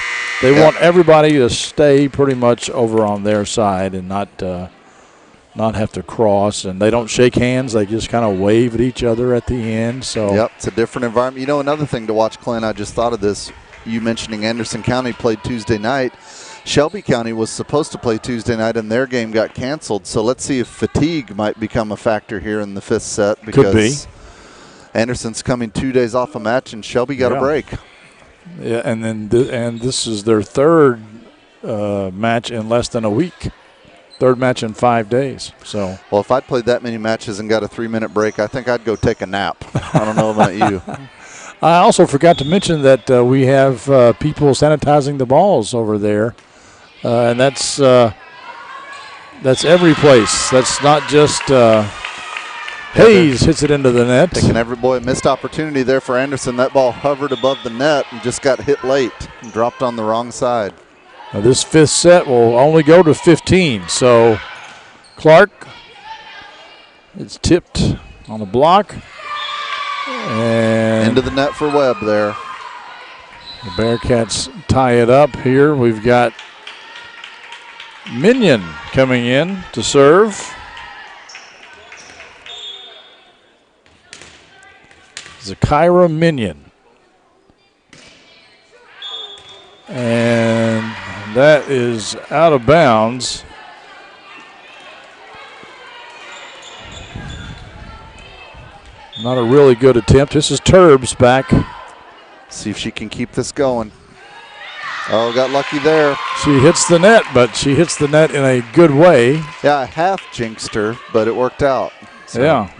they want everybody to stay pretty much over on their side and not have to cross. And they don't shake hands; they just kind of wave at each other at the end. So yep, it's a different environment. Another thing to watch, Clint. I just thought of this. You mentioning Anderson County played Tuesday night. Shelby County was supposed to play Tuesday night, and their game got canceled. So let's see if fatigue might become a factor here in the 5th set. Because could be. Anderson's coming 2 days off a match, and Shelby got a break. Yeah, and then this is their 3rd match in less than a week. 3rd match in 5 days. So, well, if I'd played that many matches and got a 3-minute break, I think I'd go take a nap. I don't know about you. I also forgot to mention that we have people sanitizing the balls over there, and that's every place. That's not just Hayes hits it into the net. Taking every missed opportunity there for Anderson. That ball hovered above the net and just got hit late and dropped on the wrong side. Now this 5th set will only go to 15. So Clark, it's tipped on the block. And into the net for Webb there. The Bearcats tie it up here. We've got Minion coming in to serve. Zakira Minion. And that is out of bounds. Not a really good attempt. This is Turbs back. See if she can keep this going. Oh, got lucky there. She hits the net, but she hits the net in a good way. Yeah, I half jinxed her, but it worked out. So. Yeah.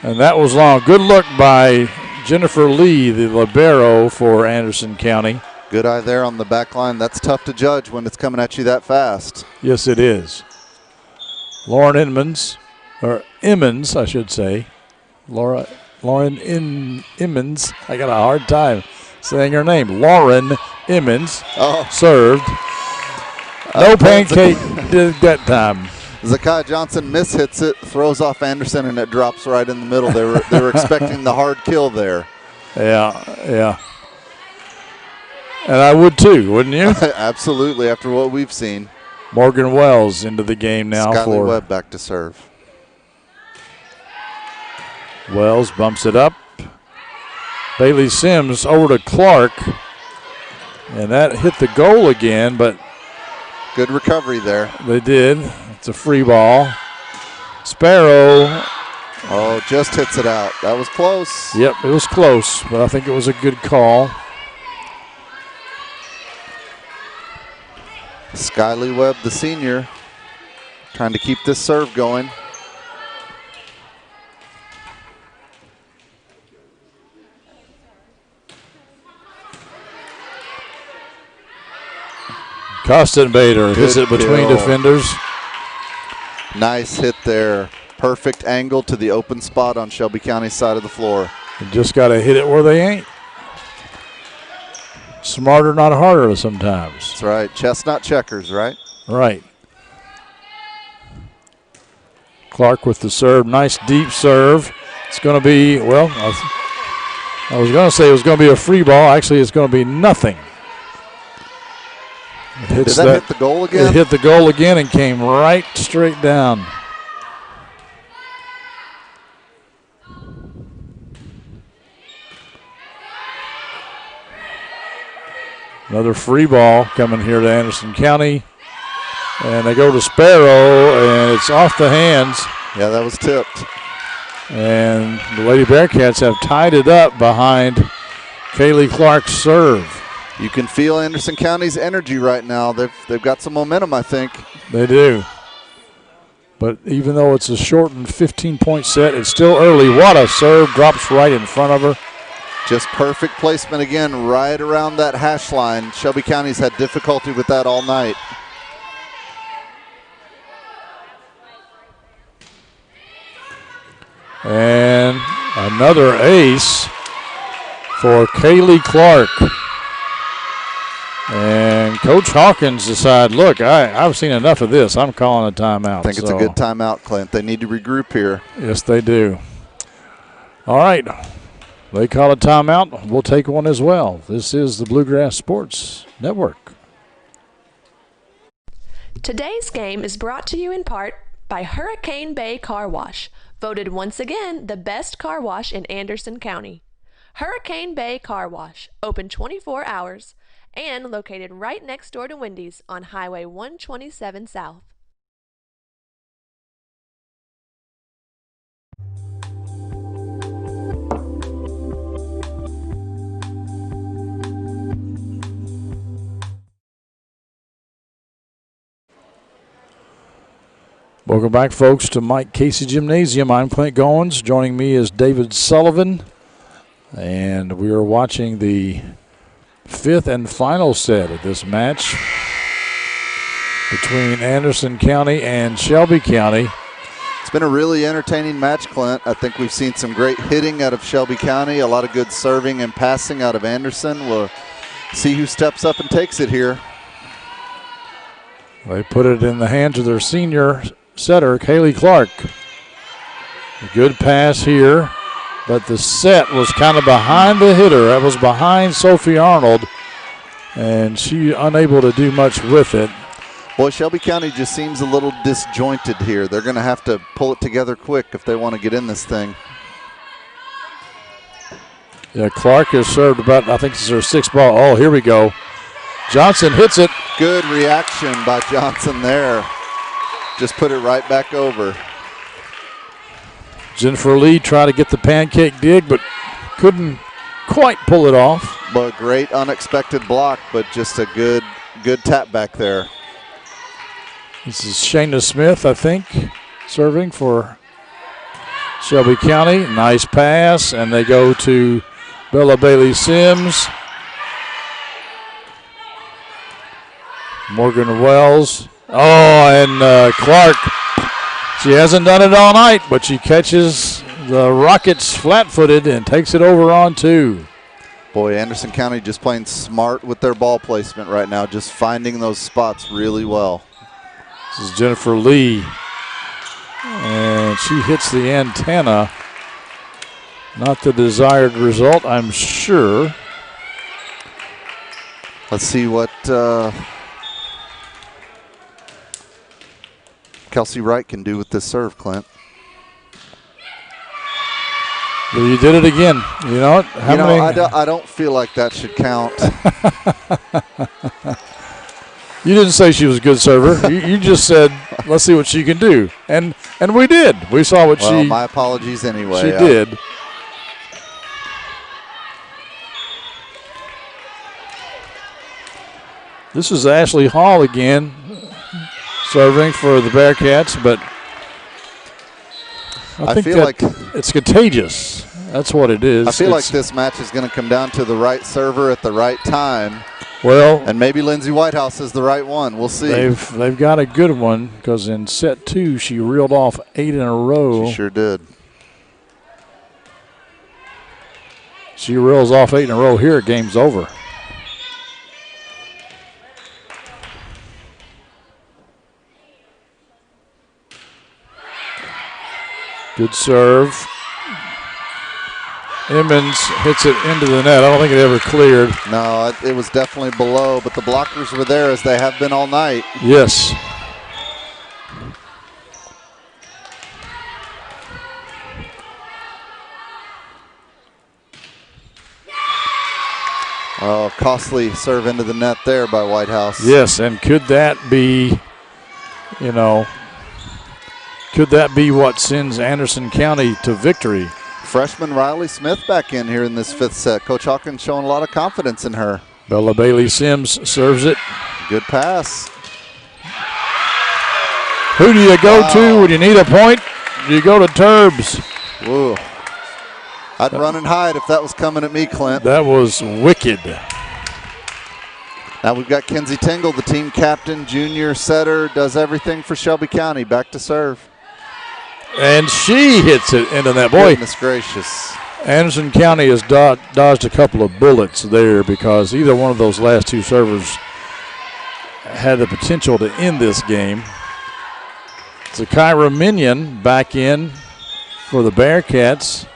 And that was long. Good look by Jennifer Lee, the libero for Anderson County. Good eye there on the back line. That's tough to judge when it's coming at you that fast. Yes, it is. Lauren Emmons, I should say. Lauren Emmons. I got a hard time saying her name. Lauren Emmons served. No pancake did that time. Zakai Johnson mishits it, throws off Anderson, and it drops right in the middle. They were expecting the hard kill there. Yeah. And I would too, wouldn't you? Absolutely, after what we've seen. Morgan Wells into the game now. Skyly Webb back to serve. Wells bumps it up. Bailey Sims over to Clark. And that hit the goal again, but good recovery there. They did. It's a free ball. Sparrow. Oh, just hits it out. That was close. Yep, it was close, but I think it was a good call. Skyly Webb, the senior, trying to keep this serve going. Kostenbader hits it between defenders. Nice hit there. Perfect angle to the open spot on Shelby County's side of the floor. You just got to hit it where they ain't. Smarter, not harder sometimes. That's right. Chestnut checkers, right? Right. Clark with the serve. Nice deep serve. It's going to be, well, I was going to say it was going to be a free ball. Actually, it's going to be nothing. Did that hit the goal again? It hit the goal again and came right straight down. Another free ball coming here to Anderson County. And they go to Sparrow, and it's off the hands. Yeah, that was tipped. And the Lady Bearcats have tied it up behind Kaylee Clark's serve. You can feel Anderson County's energy right now. They've got some momentum, I think. They do. But even though it's a shortened 15-point set, it's still early. What a serve. Drops right in front of her. Just perfect placement again, right around that hash line. Shelby County's had difficulty with that all night. And another ace for Kaylee Clark. And Coach Hawkins decided, look, I've seen enough of this. I'm calling a timeout. I think it's a good timeout, Clint. They need to regroup here. Yes, they do. All right. They call a timeout. We'll take one as well. This is the Bluegrass Sports Network. Today's game is brought to you in part by Hurricane Bay Car Wash, voted once again the best car wash in Anderson County. Hurricane Bay Car Wash, open 24 hours, and located right next door to Wendy's on Highway 127 South. Welcome back, folks, to Mike Casey Gymnasium. I'm Clint Goins. Joining me is David Sullivan, and we are watching the fifth and final set of this match between Anderson County and Shelby County. It's been a really entertaining match, Clint. I think we've seen some great hitting out of Shelby County, a lot of good serving and passing out of Anderson. We'll see who steps up and takes it here. They put it in the hands of their senior setter, Kaylee Clark. A good pass here, but the set was kind of behind the hitter. That was behind Sophie Arnold, and she unable to do much with it. Boy, Shelby County just seems a little disjointed here. They're going to have to pull it together quick if they want to get in this thing. Yeah, Clark has served about, I think this is her 6th ball. Oh, here we go. Johnson hits it. Good reaction by Johnson there. Just put it right back over. Jennifer Lee tried to get the pancake dig, but couldn't quite pull it off. But great unexpected block, but just a good tap back there. This is Shayna Smith, I think, serving for Shelby County. Nice pass, and they go to Bella Bailey Sims. Morgan Wells. Oh, and Clark. She hasn't done it all night, but she catches the Rockets flat-footed and takes it over on 2. Boy, Anderson County just playing smart with their ball placement right now, just finding those spots really well. This is Jennifer Lee, and she hits the antenna. Not the desired result, I'm sure. Let's see what Kelsey Wright can do with this serve, Clint. Well, you did it again. You know what? I don't feel like that should count. You didn't say she was a good server. you just said, let's see what she can do. And we did. We saw what well, my apologies anyway. She did. This is Ashley Hall again, serving for the Bearcats, but I think feel like it's contagious. That's what it is. I feel like this match is going to come down to the right server at the right time. Well, and maybe Lindsay Whitehouse is the right one. We'll see. They've got a good one because in set 2 she reeled off 8 in a row. She sure did. She reels off 8 in a row here. Game's over. Good serve. Emmons hits it into the net. I don't think it ever cleared. No, it was definitely below, but the blockers were there as they have been all night. Yes. Oh, costly serve into the net there by Whitehouse. Yes, and could that be, could that be what sends Anderson County to victory? Freshman Riley Smith back in here in this 5th set. Coach Hawkins showing a lot of confidence in her. Bella Bailey Sims serves it. Good pass. Who do you go to when you need a point? You go to Turbs. Whoa. I'd run and hide if that was coming at me, Clint. That was wicked. Now we've got Kenzie Tingle, the team captain, junior setter, does everything for Shelby County. Back to serve. And she hits it into that. Boy, goodness gracious. Anderson County has dodged a couple of bullets there because either one of those last 2 servers had the potential to end this game. So Kyra Minion back in for the Bearcats.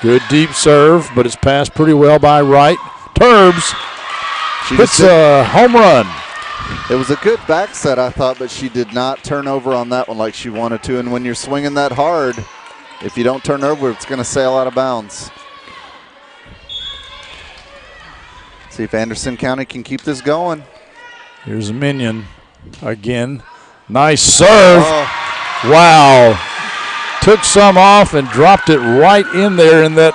Good deep serve, but it's passed pretty well by Wright. Turbs hits a home run. It was a good back set, I thought, but she did not turn over on that one like she wanted to. And when you're swinging that hard, if you don't turn over, it's going to sail out of bounds. See if Anderson County can keep this going. Here's a Minion again. Nice serve. Oh. Wow. Took some off and dropped it right in there in that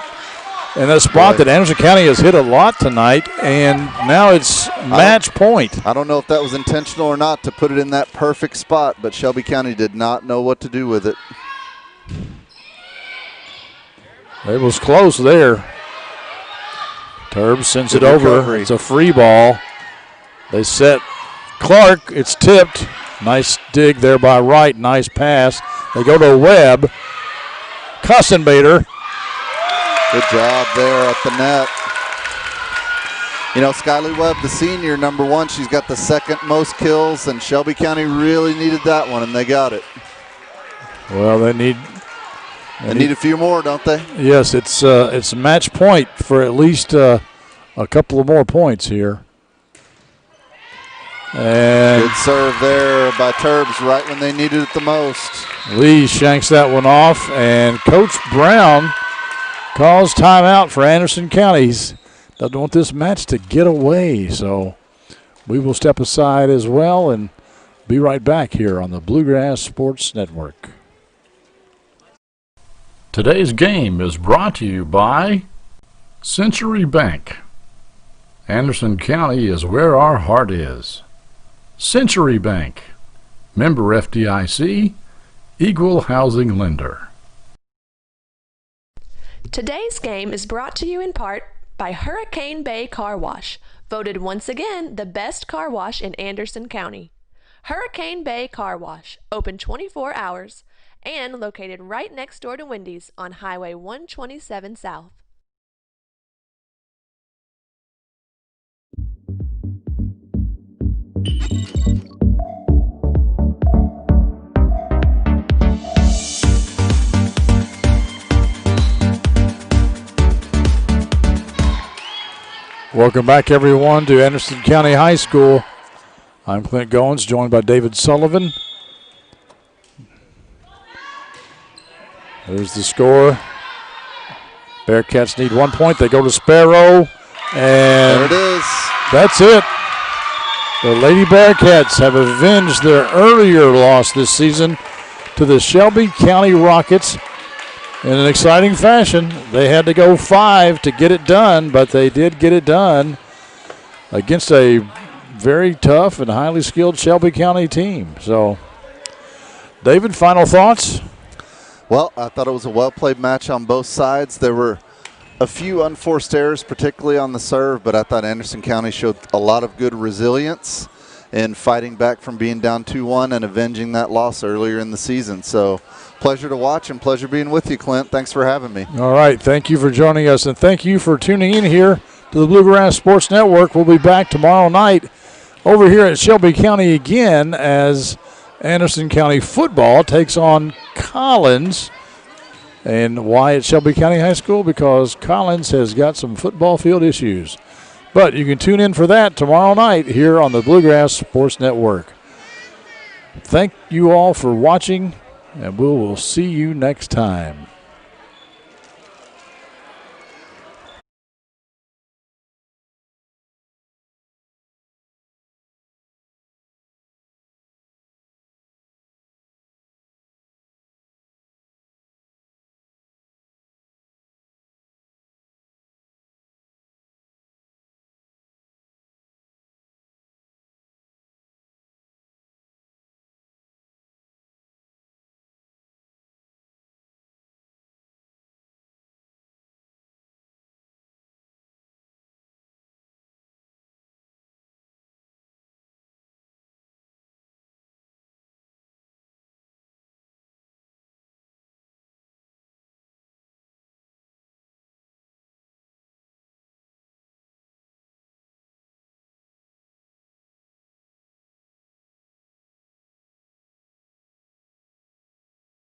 spot that Anderson County has hit a lot tonight, and now it's match point. I don't know if that was intentional or not to put it in that perfect spot, but Shelby County did not know what to do with it. It was close there. Turbs sends Good it over. recovery. It's a free ball. They set Clark. It's tipped. Nice dig there by Wright. Nice pass. They go to Webb. Cussenbader. Good job there at the net. You know, Skyly Webb, the senior, number 1, she's got the second most kills, and Shelby County really needed that one, and they got it. Well, they need a few more, don't they? Yes, it's a match point for at least a couple of more points here. And good serve there by Turbs right when they needed it the most. Lee shanks that one off, and Coach Brown calls timeout for Anderson County. He doesn't want this match to get away, so we will step aside as well and be right back here on the Bluegrass Sports Network. Today's game is brought to you by Century Bank. Anderson County is where our heart is. Century Bank, member FDIC, equal housing lender. Today's game is brought to you in part by Hurricane Bay Car Wash, voted once again the best car wash in Anderson County. Hurricane Bay Car Wash, open 24 hours, and located right next door to Wendy's on Highway 127 South. Welcome back, everyone, to Anderson County High School. I'm Clint Goins, joined by David Sullivan. There's the score. Bearcats need 1 point. They go to Sparrow, and there it is. That's it. The Lady Bearcats have avenged their earlier loss this season to the Shelby County Rockets in an exciting fashion. They had to go 5 to get it done, but they did get it done against a very tough and highly skilled Shelby County team. So, David, final thoughts? Well, I thought it was a well-played match on both sides. There were a few unforced errors, particularly on the serve, but I thought Anderson County showed a lot of good resilience in fighting back from being down 2-1 and avenging that loss earlier in the season. So, pleasure to watch and pleasure being with you, Clint. Thanks for having me. All right. Thank you for joining us, and thank you for tuning in here to the Bluegrass Sports Network. We'll be back tomorrow night over here at Shelby County again as Anderson County football takes on Collins. And why at Shelby County High School? Because Collins has got some football field issues. But you can tune in for that tomorrow night here on the Bluegrass Sports Network. Thank you all for watching, and we will see you next time.